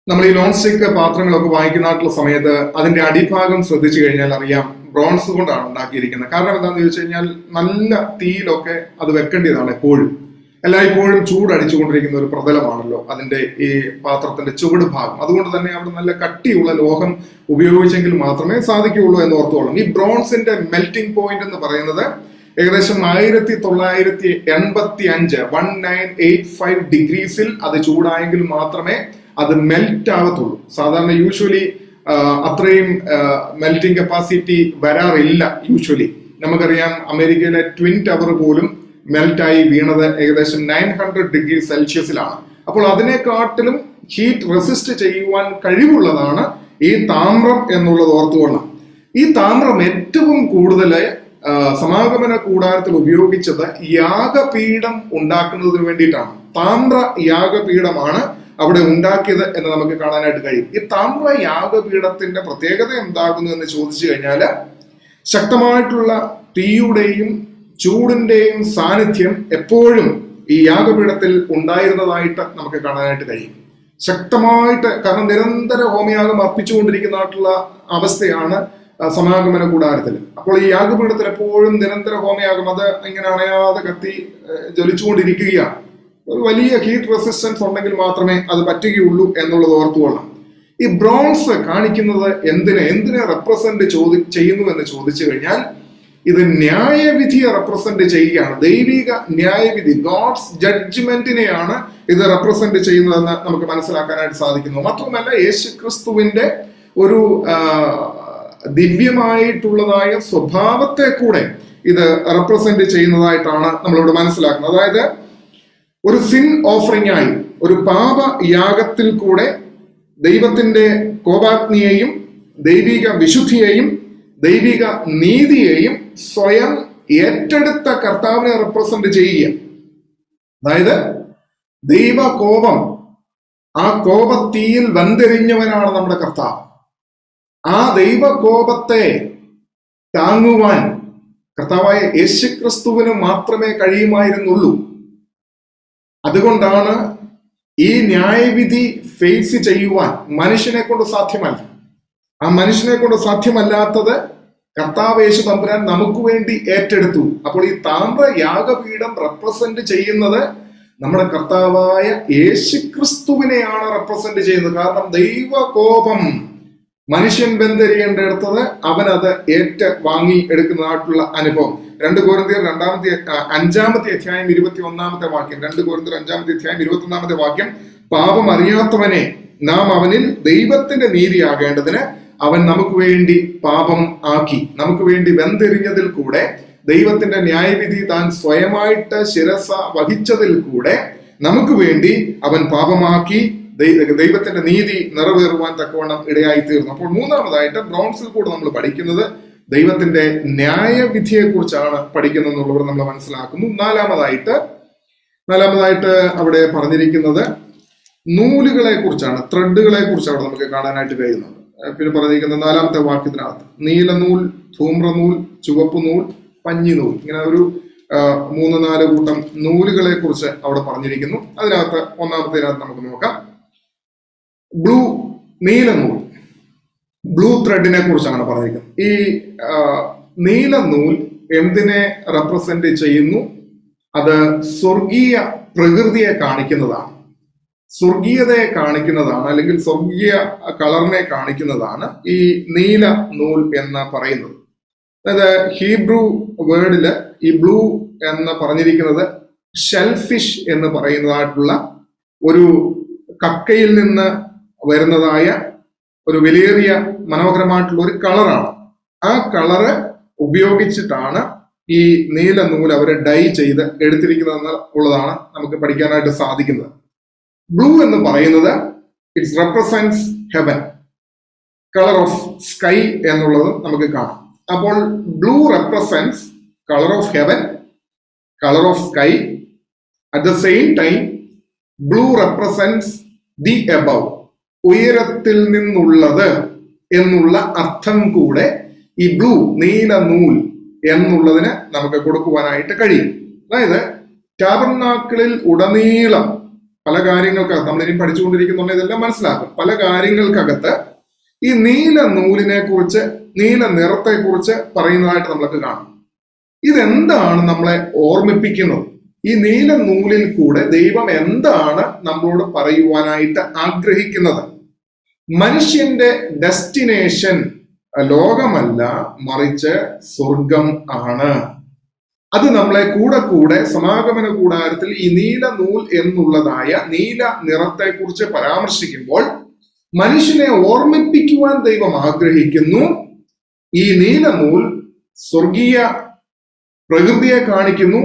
നമ്മൾ ഈ നോൺ സ്റ്റിക് പാത്രങ്ങളൊക്കെ വാങ്ങിക്കുന്നായിട്ടുള്ള സമയത്ത് അതിന്റെ അടിഭാഗം ശ്രദ്ധിച്ചു കഴിഞ്ഞാൽ അറിയാം ബ്രോൺസ് കൊണ്ടാണ് ഉണ്ടാക്കിയിരിക്കുന്നത്. കാരണം എന്താണെന്ന് ചോദിച്ചു കഴിഞ്ഞാൽ നല്ല തീയിലൊക്കെ അത് വെക്കേണ്ടതാണ് എപ്പോഴും. എല്ലായ്പ്പോഴും ചൂടടിച്ചുകൊണ്ടിരിക്കുന്ന ഒരു പ്രതലമാണല്ലോ അതിന്റെ ഈ പാത്രത്തിന്റെ ചുവട് ഭാഗം. അതുകൊണ്ട് തന്നെ അവിടെ നല്ല കട്ടിയുള്ള ലോഹം ഉപയോഗിച്ചെങ്കിൽ മാത്രമേ സാധിക്കുകയുള്ളൂ എന്ന് ഓർത്തോളം. ഈ ബ്രോൺസിന്റെ മെൽറ്റിംഗ് പോയിന്റ് എന്ന് പറയുന്നത് ഏകദേശം 1985 ഡിഗ്രീസിൽ അത് ചൂടായെങ്കിൽ മാത്രമേ അത് മെൽറ്റ് ആവത്തുള്ളൂ. സാധാരണ യൂഷ്വലി അത്രയും മെൽറ്റിംഗ് കപ്പാസിറ്റി വരാറില്ല. യൂഷ്വലി നമുക്കറിയാം അമേരിക്കയിലെ ട്വിൻ ടവർ പോലും മെൽറ്റായി വീണത് ഏകദേശം 900 ഡിഗ്രി സെൽഷ്യസിലാണ്. അപ്പോൾ അതിനെക്കാട്ടിലും ഹീറ്റ് റെസിസ്റ്റ് ചെയ്യുവാൻ കഴിവുള്ളതാണ് ഈ താമ്രം എന്നുള്ളത് ഓർത്തുകൊള്ളാം. ഈ താമ്രം ഏറ്റവും കൂടുതൽ സമാഗമന കൂടാരത്തിൽ ഉപയോഗിച്ചത് യാഗപീഠം ഉണ്ടാക്കുന്നതിന് വേണ്ടിയിട്ടാണ്. താമ്ര യാഗപീഠമാണ് അവിടെ ഉണ്ടാക്കിയത് എന്ന് നമുക്ക് കാണാനായിട്ട് കഴിയും. ഈ താമ്ര യാഗപീഠത്തിന്റെ പ്രത്യേകത എന്താകുന്നു എന്ന് ചോദിച്ചു കഴിഞ്ഞാൽ, ശക്തമായിട്ടുള്ള തീയുടെയും ചൂടിന്റെയും സാന്നിധ്യം എപ്പോഴും ഈ യാഗപീഠത്തിൽ ഉണ്ടായിരുന്നതായിട്ട് നമുക്ക് കാണാനായിട്ട് കഴിയും. ശക്തമായിട്ട്, കാരണം നിരന്തര ഹോമയാഗം അർപ്പിച്ചുകൊണ്ടിരിക്കുന്നതായിട്ടുള്ള അവസ്ഥയാണ് സമാഗമന കൂടാരത്തിൽ. അപ്പോൾ ഈ യാഗപീഠത്തിൽ എപ്പോഴും നിരന്തര ഹോമയാഗം അത് ഇങ്ങനെ അണയാതെ കത്തി ജ്വലിച്ചുകൊണ്ടിരിക്കുകയാണ്. ഒരു വലിയ ഹീറ്റ് റെസിസ്റ്റൻസ് ഉണ്ടെങ്കിൽ മാത്രമേ അത് പറ്റുകയുള്ളൂ എന്നുള്ളത് ഓർത്തുകൊള്ളാം. ഈ ബ്രോൺസ് കാണിക്കുന്നത് എന്തിനെ റെപ്രസെന്റ് ചെയ്യുന്നു എന്ന് ചോദിച്ചു കഴിഞ്ഞാൽ, ഇത് ന്യായവിധിയെ റെപ്രസെന്റ് ചെയ്യുകയാണ്. ദൈവിക ന്യായവിധി, ഗോഡ്സ് ജഡ്ജ്മെന്റിനെയാണ് ഇത് റെപ്രസെന്റ് ചെയ്യുന്നതെന്ന് നമുക്ക് മനസ്സിലാക്കാനായിട്ട് സാധിക്കുന്നു. മാത്രമല്ല, യേശുക്രിസ്തുവിന്റെ ഒരു ദിവ്യമായിട്ടുള്ളതായ സ്വഭാവത്തെ കൂടെ ഇത് റെപ്രസെന്റ് ചെയ്യുന്നതായിട്ടാണ് നമ്മളിവിടെ മനസ്സിലാക്കുന്നത്. അതായത് ഒരു സിൻ ഓഫറിംഗ് ആയി, ഒരു പാപ യാഗത്തിൽ കൂടെ ദൈവത്തിന്റെ കോപാഗ്നിയെയും ദൈവിക വിശുദ്ധിയെയും ദൈവിക നീതിയെയും സ്വയം ഏറ്റെടുത്ത കർത്താവിനെ റെപ്രസെന്റ് ചെയ്യുക. അതായത് ദൈവകോപം, ആ കോപത്തീയിൽ വെന്തെരിഞ്ഞവനാണ് നമ്മുടെ കർത്താവ്. ആ ദൈവകോപത്തെ താങ്ങുവാൻ കർത്താവായ യേശുക്രിസ്തുവിന് മാത്രമേ കഴിയുമായിരുന്നുള്ളൂ. അതുകൊണ്ടാണ് ഈ ന്യായവിധി ഫേസ് ചെയ്യുവാൻ മനുഷ്യനെ കൊണ്ട് സാധ്യമല്ല. ആ മനുഷ്യനെ കൊണ്ട് സാധ്യമല്ലാത്തത് കർത്താവ് യേശു തമ്പുരാൻ നമുക്ക് വേണ്ടി ഏറ്റെടുത്തു. അപ്പോൾ ഈ താമ്ര യാഗപീഠം റെപ്രസെന്റ് ചെയ്യുന്നത് നമ്മുടെ കർത്താവായ യേശുക്രിസ്തുവിനെയാണ് റെപ്രസെന്റ് ചെയ്യുന്നത്. കാരണം ദൈവകോപം മനുഷ്യൻ ബന്ധരിയേണ്ടടുത്തത് അവനത് വാങ്ങി എടുക്കുന്നതായിട്ടുള്ള അനുഭവം. 2 കൊരിന്ത്യർ 5-ാമത്തെ അധ്യായം 21-ാമത്തെ വാക്യം, 2 കൊരിന്ത്യർ 5-ാമത്തെ അധ്യായം 21-ാമത്തെ വാക്യം, പാപം അറിയാത്തവനെ നാം അവനിൽ ദൈവത്തിന്റെ നീതിയാകേണ്ടതിന് അവൻ നമുക്ക് വേണ്ടി പാപം ആക്കി. നമുക്ക് വേണ്ടി വെന്തെരിഞ്ഞതിൽ കൂടെ, ദൈവത്തിന്റെ ന്യായവിധി താൻ സ്വയമായിട്ട് ശിരസ വഹിച്ചതിൽ കൂടെ നമുക്ക് വേണ്ടി അവൻ പാപമാക്കി ദൈവത്തിന്റെ നീതി നിറവേറുവാൻ തക്കവണ്ണം ഇടയായി തീർന്നു. അപ്പോൾ മൂന്നാമതായിട്ട് ബ്രോൺസിൽ കൂടെ നമ്മൾ പഠിക്കുന്നത് ദൈവത്തിന്റെ ന്യായവിധിയെ കുറിച്ചാണ് പഠിക്കുന്നത് എന്നുള്ളവർ നമ്മൾ മനസ്സിലാക്കുന്നു. നാലാമതായിട്ട് അവിടെ പറഞ്ഞിരിക്കുന്നത് നൂലുകളെ കുറിച്ചാണ്, ത്രെഡുകളെ കുറിച്ച് അവിടെ നമുക്ക് കാണാനായിട്ട് കഴിയുന്നത്. പിന്നെ പറഞ്ഞിരിക്കുന്നത് 4-ാമത്തെ വാക്യത്തിനകത്ത് നീലനൂൽ, ധൂമ്രനൂൽ, ചുവപ്പ് നൂൽ, പഞ്ഞിനൂൽ, ഇങ്ങനെ ഒരു 3-4 കൂട്ടം നൂലുകളെ കുറിച്ച് അവിടെ പറഞ്ഞിരിക്കുന്നു. അതിനകത്ത് ഒന്നാമത്തേനകത്ത് നമുക്ക് നോക്കാം. നീലനൂൽ, ബ്ലൂ ത്രെഡിനെ കുറിച്ചാണ് പറഞ്ഞിരിക്കുന്നത്. ഈ നീലനൂൽ എന്തിനെ റെപ്രസെന്റ് ചെയ്യുന്നു? അത് സ്വർഗീയ പ്രകൃതിയെ കാണിക്കുന്നതാണ്, സ്വർഗീയതയെ കാണിക്കുന്നതാണ്, അല്ലെങ്കിൽ സ്വർഗീയ കളറിനെ കാണിക്കുന്നതാണ് ഈ നീല നൂൽ എന്ന് പറയുന്നത്. അതായത് ഹീബ്രു വേർഡില് ഈ ബ്ലൂ എന്ന് പറഞ്ഞിരിക്കുന്നത് ഷെൽഫിഷ് എന്ന് പറയുന്നതായിട്ടുള്ള ഒരു കക്കയിൽ നിന്ന് വരുന്നതായ ഒരു വിലയേറിയ മനോഹരമായിട്ടുള്ള ഒരു കളറാണ്. ആ കളറ് ഉപയോഗിച്ചിട്ടാണ് ഈ നീല നൂൽ അവരെ ഡൈ ചെയ്ത് എടുത്തിരിക്കുന്നതെന്ന് ഉള്ളതാണ് നമുക്ക് പഠിക്കാനായിട്ട് സാധിക്കുന്നത്. ബ്ലൂ എന്ന് പറയുന്നത് it's represents heaven, colour of sky എന്നുള്ളത് നമുക്ക് കാണാം. അപ്പോൾ blue represents colour of heaven, colour of sky. At the same time blue represents the above, ഉയരത്തിൽ നിന്നുള്ളത് എന്നുള്ള അർത്ഥം കൂടെ ഈ ബ്ലൂ, നീല നൂൽ എന്നുള്ളതിന് നമുക്ക് കൊടുക്കുവാനായിട്ട് കഴിയും. അതായത് ടാബർനാക്കിളിൽ ഉടനീളം പല കാര്യങ്ങൾക്കകത്ത്, നമ്മളിനി പഠിച്ചുകൊണ്ടിരിക്കുന്നുണ്ട്, ഇതെല്ലാം മനസ്സിലാക്കും. പല കാര്യങ്ങൾക്കകത്ത് ഈ നീല നൂലിനെ കുറിച്ച്, നീല നിറത്തെ കുറിച്ച് പറയുന്നതായിട്ട് നമുക്ക് കാണാം. ഇതെന്താണ് നമ്മളെ ഓർമ്മിപ്പിക്കുന്നത്? ഈ നീല നൂലിൽ കൂടെ ദൈവം എന്താണ് നമ്മളോട് പറയുവാനായിട്ട് ആഗ്രഹിക്കുന്നത്? മനുഷ്യന്റെ ഡെസ്റ്റിനേഷൻ ലോകമല്ല, മറിച്ച് സ്വർഗം ആണ്. അത് നമ്മളെ കൂടെ സമാഗമന കൂടാരത്തിൽ ഈ നീല നൂൽ എന്നുള്ളതായ നീല നിറത്തെ കുറിച്ച് പരാമർശിക്കുമ്പോൾ മനുഷ്യനെ ഓർമ്മിപ്പിക്കുവാൻ ദൈവം ആഗ്രഹിക്കുന്നു. ഈ നീല നൂൽ സ്വർഗീയ പ്രകൃതിയെ കാണിക്കുന്നു.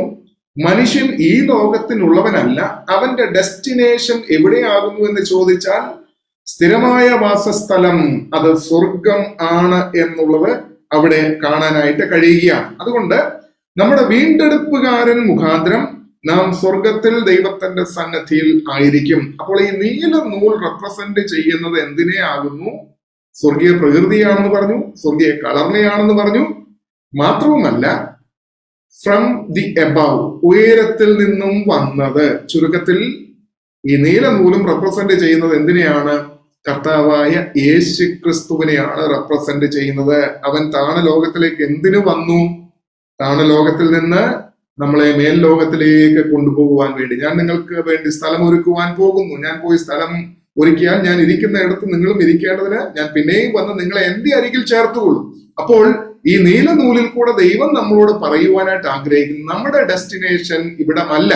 മനുഷ്യൻ ഈ ലോകത്തിനുള്ളവനല്ല. അവന്റെ ഡെസ്റ്റിനേഷൻ എവിടെയാകുന്നു എന്ന് ചോദിച്ചാൽ സ്ഥിരമായ വാസസ്ഥലം അത് സ്വർഗം ആണ് എന്നുള്ളത് അവിടെ കാണാനായിട്ട് കഴിയുകയാണ്. അതുകൊണ്ട് നമ്മുടെ വീണ്ടെടുപ്പുകാരൻ മുഖാന്തരം നാം സ്വർഗത്തിൽ ദൈവത്തിന്റെ സന്നിധിയിൽ ആയിരിക്കും. അപ്പോൾ ഈ നീല നൂൽ റെപ്രസെന്റ് ചെയ്യുന്നത് എന്തിനെ ആകുന്നു? സ്വർഗീയ പ്രകൃതിയാണെന്ന് പറഞ്ഞു, സ്വർഗീയ കളറിനെയാണെന്ന് പറഞ്ഞു. മാത്രവുമല്ല, ഫ്രം ദി എബവ്, ഉയരത്തിൽ നിന്നും വന്നത്. ചുരുക്കത്തിൽ ഈ നീല നൂലും റെപ്രസെന്റ് ചെയ്യുന്നത് എന്തിനെയാണ്? കർത്താവായ യേശു ക്രിസ്തുവിനെയാണ് റെപ്രസെന്റ് ചെയ്യുന്നത്. അവൻ താണ ലോകത്തിലേക്ക് എന്തിനു വന്നു? താണ ലോകത്തിൽ നിന്ന് നമ്മളെ മേൽ ലോകത്തിലേക്ക് കൊണ്ടുപോകുവാൻ വേണ്ടി. ഞാൻ നിങ്ങൾക്ക് വേണ്ടി സ്ഥലം ഒരുക്കുവാൻ പോകുന്നു. ഞാൻ പോയി സ്ഥലം ഒരുക്കിയാൽ ഞാൻ ഇരിക്കുന്ന ഇടത്ത് നിങ്ങളും ഇരിക്കേണ്ടതിന് ഞാൻ പിന്നെയും വന്ന് നിങ്ങളെ എന്റെ അരികിൽ ചേർത്തുകൊള്ളും. അപ്പോൾ ഈ നീല നൂലിൽ കൂടെ ദൈവം നമ്മളോട് പറയുവാനായിട്ട് ആഗ്രഹിക്കുന്നു, നമ്മുടെ ഡെസ്റ്റിനേഷൻ ഇവിടമല്ല.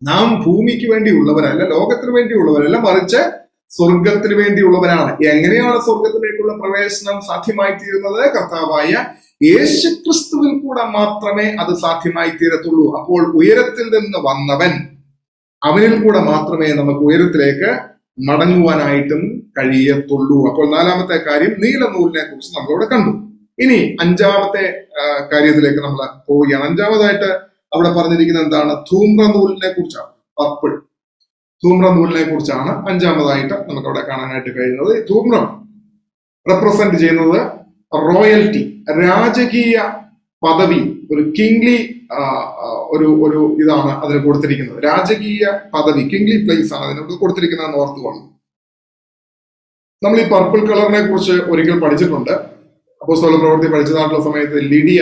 നാം ഭൂമിക്ക് വേണ്ടിയുള്ളവരല്ല, ലോകത്തിന് വേണ്ടിയുള്ളവരല്ല, മറിച്ച് സ്വർഗത്തിന് വേണ്ടിയുള്ളവരാണ്. എങ്ങനെയാണ് സ്വർഗത്തിലേക്കുള്ള പ്രവേശനം സാധ്യമായി തീരുന്നത്? കർത്താവായ യേശുക്രിസ്തുവിൽ കൂടെ മാത്രമേ അത് സാധ്യമായി തീരത്തുള്ളൂ. അപ്പോൾ ഉയരത്തിൽ നിന്ന് വന്നവൻ, അവനിൽ കൂടെ മാത്രമേ നമുക്ക് ഉയരത്തിലേക്ക് മടങ്ങുവാനായിട്ടും കഴിയത്തുള്ളൂ. അപ്പോൾ നാലാമത്തെ കാര്യം നീല നൂലിനെ കുറിച്ച് നമ്മളിവിടെ കണ്ടു. ഇനി അഞ്ചാമത്തെ കാര്യത്തിലേക്ക് നമ്മൾ പോവുകയാണ്. അഞ്ചാമതായിട്ട് അവിടെ പറഞ്ഞിരിക്കുന്നത് എന്താണ്? ധൂമ്ര നൂലിനെ കുറിച്ചാണ്. പർപ്പിൾ ധൂമ്ര നൂലിനെ കുറിച്ചാണ് അഞ്ചാമതായിട്ട് നമുക്ക് അവിടെ കാണാനായിട്ട് കഴിയുന്നത്. ഈ ധൂമ്രം റെപ്രസെന്റ് ചെയ്യുന്നത് റോയൽറ്റി, രാജകീയ പദവി, ഒരു കിങ്ലി ഒരു ഇതാണ് അതിന് കൊടുത്തിരിക്കുന്നത്. രാജകീയ പദവി, കിങ്ലി പ്ലേസ് ആണ് അതിനോട് കൊടുത്തിരിക്കുന്നതെന്ന് ഓർത്തുകൊള്ളു. നമ്മൾ ഈ പർപ്പിൾ കളറിനെ കുറിച്ച് ഒരിക്കൽ പഠിച്ചിട്ടുണ്ട്. അപ്പോസ്തല പ്രവൃത്തി പഠിച്ചതായിട്ടുള്ള സമയത്ത് ലിഡിയ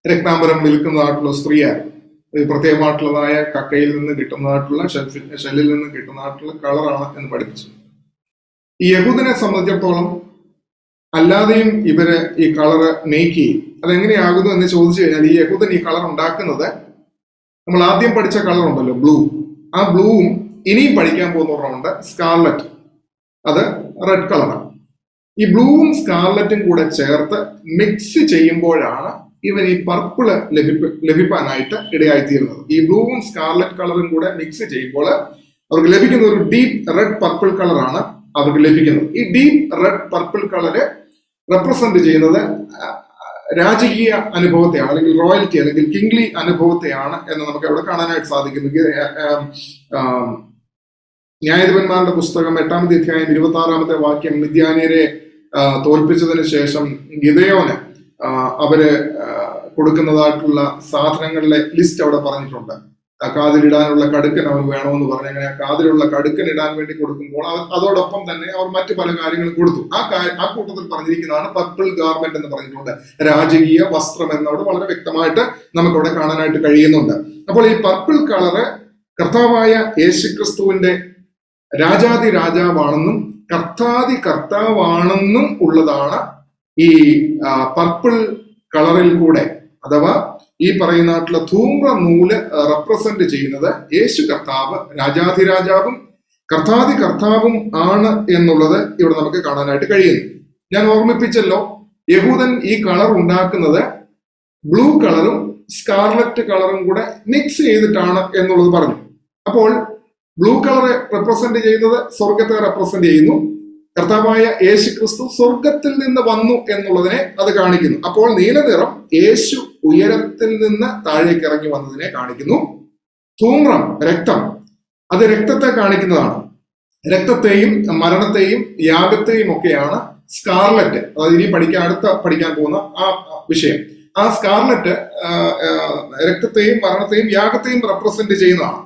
രക്താംബരം വിൽക്കുന്നതായിട്ടുള്ള സ്ത്രീയായിരുന്നു. പ്രത്യേകമായിട്ടുള്ളതായ കക്കയിൽ നിന്ന് കിട്ടുന്നതായിട്ടുള്ള ഷെല്ലിൽ നിന്ന് കിട്ടുന്നതായിട്ടുള്ള കളറാണ് എന്ന് പഠിപ്പിച്ചു. ഈ യഹൂദനെ സംബന്ധിച്ചിടത്തോളം അല്ലാതെയും ഇവര് ഈ കളറ് മേക്ക് ചെയ്യും. അതെങ്ങനെയാകുന്നു എന്ന് ചോദിച്ചു കഴിഞ്ഞാൽ, ഈ യഹൂദൻ ഈ കളർ ഉണ്ടാക്കുന്നത്, നമ്മൾ ആദ്യം പഠിച്ച കളർ ഉണ്ടല്ലോ ബ്ലൂ, ആ ബ്ലൂവും ഇനിയും പഠിക്കാൻ പോകുന്നവരുണ്ട് സ്കാർലറ്റ്, അത് റെഡ് കളറാണ്. ഈ ബ്ലൂവും സ്കാർലറ്റും കൂടെ ചേർത്ത് മിക്സ് ചെയ്യുമ്പോഴാണ് ഇവൻ ഈ പർപ്പിള് ലഭിക്കാനായിട്ട് ഇടയായിത്തീരുന്നത്. ഈ ബ്ലൂവും സ്കാർലറ്റ് കളറും കൂടെ മിക്സ് ചെയ്യുമ്പോൾ അവർക്ക് ലഭിക്കുന്ന ഒരു ഡീപ്പ് റെഡ് പർപ്പിൾ കളറാണ് അവർക്ക് ലഭിക്കുന്നത്. ഈ deep red purple colour represent ചെയ്യുന്നത് രാജകീയ അനുഭവത്തെയാണ്, അല്ലെങ്കിൽ റോയൽറ്റി, അല്ലെങ്കിൽ കിങ്ലി അനുഭവത്തെയാണ് എന്ന് നമുക്ക് അവിടെ കാണാനായിട്ട് സാധിക്കുന്നു. ന്യായാധിപന്മാരുടെ പുസ്തകം 8-ാമത്തെ അധ്യായം 26-ാമത്തെ വാക്യം, മിദ്യാന്യരെ തോൽപ്പിച്ചതിന് ശേഷം ഗിദെയോന് അവര് കൊടുക്കുന്നതായിട്ടുള്ള സാധനങ്ങളിലെ ലിസ്റ്റ് അവിടെ പറഞ്ഞിട്ടുണ്ട്. കാതിലിടാനുള്ള കടുക്കൻ അവന് വേണമെന്ന് പറഞ്ഞ് അങ്ങനെ കാതിലുള്ള കടുക്കൻ ഇടാൻ വേണ്ടി കൊടുക്കുമ്പോൾ അതോടൊപ്പം തന്നെ അവർ മറ്റു പല കാര്യങ്ങളും കൊടുത്തു. ആ കൂട്ടത്തിൽ പറഞ്ഞിരിക്കുന്നതാണ് പർപ്പിൾ ഗാർമെന്റ് എന്ന് പറഞ്ഞിട്ടുണ്ട്. രാജകീയ വസ്ത്രം എന്നവിടെ വളരെ വ്യക്തമായിട്ട് നമുക്കവിടെ കാണാനായിട്ട് കഴിയുന്നുണ്ട്. അപ്പോൾ ഈ പർപ്പിൾ കളറ് കർത്താവായ യേശുക്രിസ്തുവിന്റെ രാജാതി രാജാവാണെന്നും കർത്താതി കർത്താവാണെന്നും ഉള്ളതാണ് ഈ പർപ്പിൾ കളറിൽ കൂടെ, അഥവാ ഈ പറയുന്നതായിട്ടുള്ള ധൂമ്ര നൂല് റെപ്രസെന്റ് ചെയ്യുന്നത് യേശു കർത്താവ് രാജാധിരാജാവും കർത്താതി കർത്താവും ആണ് എന്നുള്ളത് ഇവിടെ നമുക്ക് കാണാനായിട്ട് കഴിയുന്നു. ഞാൻ ഓർമ്മിപ്പിച്ചല്ലോ, യഹൂദൻ ഈ കളർ ഉണ്ടാക്കുന്നത് ബ്ലൂ കളറും സ്കാർലറ്റ് കളറും കൂടെ മിക്സ് ചെയ്തിട്ടാണ് എന്നുള്ളത് പറഞ്ഞു. അപ്പോൾ ബ്ലൂ കളർ റെപ്രസെന്റ് ചെയ്യുന്നത് സ്വർഗത്തെ റെപ്രസെന്റ് ചെയ്യുന്നു. കർത്താവായ യേശു ക്രിസ്തു സ്വർഗത്തിൽ നിന്ന് വന്നു എന്നുള്ളതിനെ അത് കാണിക്കുന്നു. അപ്പോൾ നീലനിറം യേശു ഉയരത്തിൽ നിന്ന് താഴേക്ക് ഇറങ്ങി വന്നതിനെ കാണിക്കുന്നു. ധൂമ്രം രക്തം, അത് രക്തത്തെ കാണിക്കുന്നതാണ്. രക്തത്തെയും മരണത്തെയും യാഗത്തെയും ഒക്കെയാണ് സ്കാർലറ്റ്, അതായത് ഇനി അടുത്ത പഠിക്കാൻ പോകുന്ന ആ വിഷയം, ആ സ്കാർലറ്റ് രക്തത്തെയും മരണത്തെയും യാഗത്തെയും റെപ്രസെന്റ് ചെയ്യുന്നതാണ്.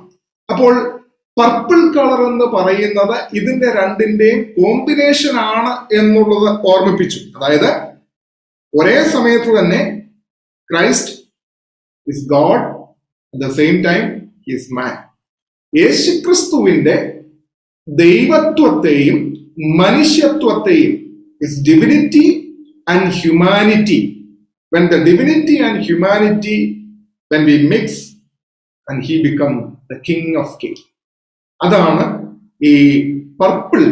അപ്പോൾ പർപ്പിൾ കളർ എന്ന് പറയുന്നത് ഇതിന്റെ രണ്ടിന്റെയും കോമ്പിനേഷൻ ആണ് എന്നുള്ളത് ഓർമ്മിപ്പിച്ചു. അതായത് ഒരേ സമയത്ത് തന്നെ Christ is God At the same time, he is man. യേശുക്രിസ്തുവിന്റെ ദൈവത്വത്തെയും മനുഷ്യത്വത്തെയും, his divinity and humanity, when the divinity and humanity, when we mix, and he become the king of kings. അതാണ് ഈ പർപ്പിൾ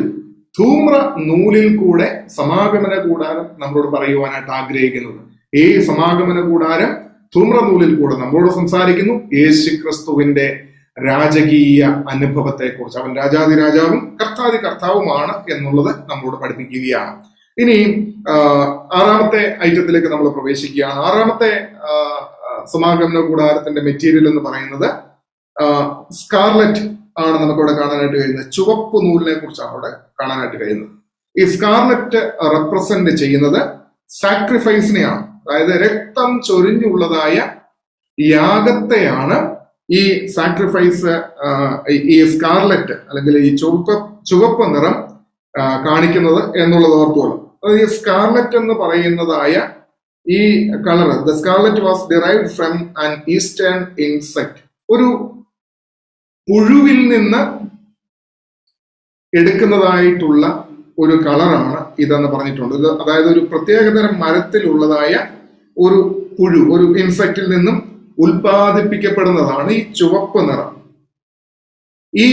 ധൂമ്ര നൂലിൽ കൂടെ സമാഗമന കൂടാരം നമ്മളോട് പറയുവാനായിട്ട് ആഗ്രഹിക്കുന്നത്. ഈ സമാഗമന കൂടാരം ധൂമ്ര നൂലിൽ കൂടെ നമ്മളോട് സംസാരിക്കുന്നു യേശുക്രിസ്തുവിന്റെ രാജകീയ അനുഭവത്തെ കുറിച്ച്. അവൻ രാജാതി രാജാവും കർത്താതി കർത്താവുമാണ് എന്നുള്ളത് നമ്മളോട് പഠിപ്പിക്കുകയാണ്. ഇനി 6ാമത്തെ ഐറ്റത്തിലേക്ക് നമ്മൾ പ്രവേശിക്കുകയാണ്. 6ാമത്തെ സമാഗമന കൂടാരത്തിന്റെ മെറ്റീരിയൽ എന്ന് പറയുന്നത് സ്കാർലറ്റ് ആണ് നമുക്കവിടെ കാണാനായിട്ട് കഴിയുന്നത്. ചുവപ്പ് നൂലിനെ കുറിച്ചാണ് അവിടെ കാണാനായിട്ട് കഴിയുന്നത്. ഈ സ്കാർലറ്റ് റെപ്രസെന്റ് ചെയ്യുന്നത് സാക്രിഫൈസിനെയാണ്, അതായത് രക്തം ചൊരിഞ്ഞുള്ളതായ യാഗത്തെയാണ് ഈ സാക്രിഫൈസ്, ഈ സ്കാർലറ്റ് അല്ലെങ്കിൽ ഈ ചുവപ്പ് നിറം കാണിക്കുന്നത് എന്നുള്ളത് ഓർത്തോളം. ഈ സ്കാർലറ്റ് എന്ന് പറയുന്നതായ ഈ colour, the scarlet was derived from an eastern insect, ഒരു പുഴുവിൽ നിന്ന് എടുക്കുന്നതായിട്ടുള്ള ഒരു കളറാണ് ഇതെന്ന് പറഞ്ഞിട്ടുണ്ട്. ഇത് അതായത് ഒരു പ്രത്യേകതരം മരത്തിലുള്ളതായ ഒരു പുഴു, ഒരു ഇൻസെക്റ്റിൽ നിന്നും ഉൽപ്പാദിപ്പിക്കപ്പെടുന്നതാണ് ഈ ചുവപ്പ് നിറം. ഈ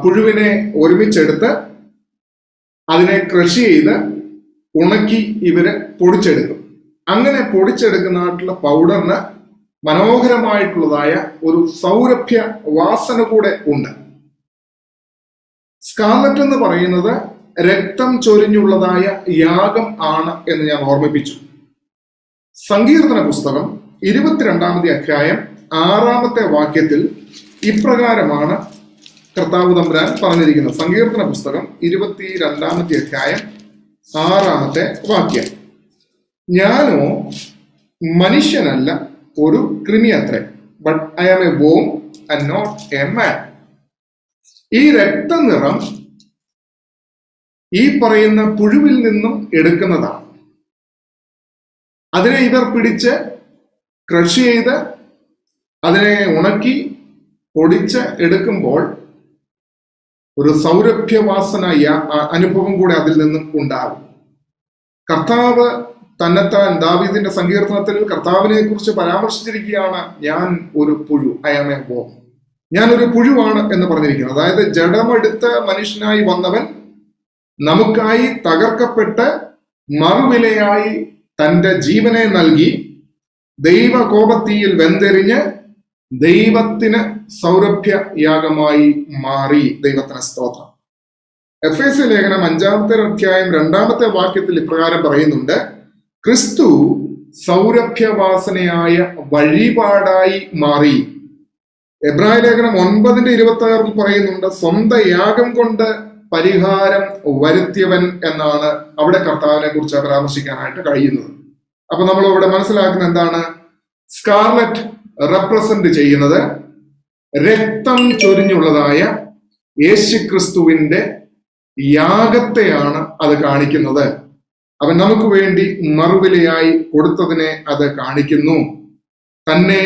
പുഴുവിനെ ഒരുമിച്ചെടുത്ത് അതിനെ കൃഷി ചെയ്ത് ഉണക്കി ഇവര് പൊടിച്ചെടുക്കും. അങ്ങനെ പൊടിച്ചെടുക്കുന്നതായിട്ടുള്ള പൗഡറിന് മനോഹരമായിട്ടുള്ളതായ ഒരു സൗരഭ്യ വാസന കൂടെ ഉണ്ട്. സ്കാർലറ്റ് എന്ന് പറയുന്നത് രക്തം ചൊരിഞ്ഞുള്ളതായ യാഗം ആണ് എന്ന് ഞാൻ ഓർമ്മിപ്പിച്ചു. സങ്കീർത്തന പുസ്തകം 22-ാമത്തെ അധ്യായം 6-ാമത്തെ വാക്യത്തിൽ ഇപ്രകാരമാണ് കർത്താവ് തമ്പുരാൻ പറഞ്ഞിരിക്കുന്നത്. സങ്കീർത്തന പുസ്തകം 22-ാമത്തെ അധ്യായം 6-ാമത്തെ വാക്യം: ഞാനോ മനുഷ്യനല്ല, ഒരു കൃമി അത്രേ, but I am a worm and not a man. ഈ രക്തനിറം ഈ പറയുന്ന പുഴുവിൽ നിന്നും എടുക്കുന്നതാണ്. അതിനെ ഇവർ പിടിച്ച് കൃഷി ചെയ്ത് അതിനെ ഉണക്കി പൊടിച്ച് എടുക്കുമ്പോൾ ഒരു സൗരഭ്യവാസന അനുഭവം കൂടെ അതിൽ നിന്നും ഉണ്ടാകും. കർത്താവ് തന്നെത്താൻ ദാവീദിന്റെ സങ്കീർത്തനത്തിൽ കർത്താവിനെ കുറിച്ച് പരാമർശിച്ചിരിക്കുകയാണ്, ഞാൻ ഒരു പുഴു, ഐ ആം എ വോം, ഞാൻ ഒരു പുഴുവാണ് എന്ന് പറഞ്ഞിരിക്കുന്നത്. അതായത് ജഡമെടുത്ത മനുഷ്യനായി വന്നവൻ നമുക്കായി തകർക്കപ്പെട്ട് മറുവിലയായി തന്റെ ജീവനെ നൽകി ദൈവകോപത്തീയിൽ വെന്തെരിഞ്ഞ് ദൈവത്തിന് സൗരഭ്യ യാഗമായി മാറി. ദൈവത്തിന് സ്തോത്രം. എഫേസ്യ ലേഖനം 5-ാമത്തെ അധ്യായം 2-ാമത്തെ വാക്യത്തിൽ ഇപ്രകാരം പറയുന്നുണ്ട്: ക്രിസ്തു സൗരഭ്യവാസനയായ വഴിപാടായി മാറി. എബ്രായ ലേഖനം 9:26 പറയുന്നുണ്ട്, സ്വന്തം യാഗം കൊണ്ട് പരിഹാരം വരുത്തിയവൻ എന്നാണ് അവിടെ കർത്താവിനെ കുറിച്ച് പരാമർശിക്കാനായിട്ട് കഴിയുന്നത്. അപ്പൊ നമ്മൾ ഇവിടെ മനസ്സിലാക്കുന്ന എന്താണ്? സ്കാർലറ്റ് റെപ്രസെന്റ് ചെയ്യുന്നത് രക്തം ചൊരിഞ്ഞുള്ളതായ യേശുക്രിസ്തുവിന്റെ യാഗത്തെയാണ് അത് കാണിക്കുന്നത്. അവൻ നമുക്ക് വേണ്ടി മറുവിലയായി കൊടുത്തതിനെ അത് കാണിക്കുന്നു. തന്നെ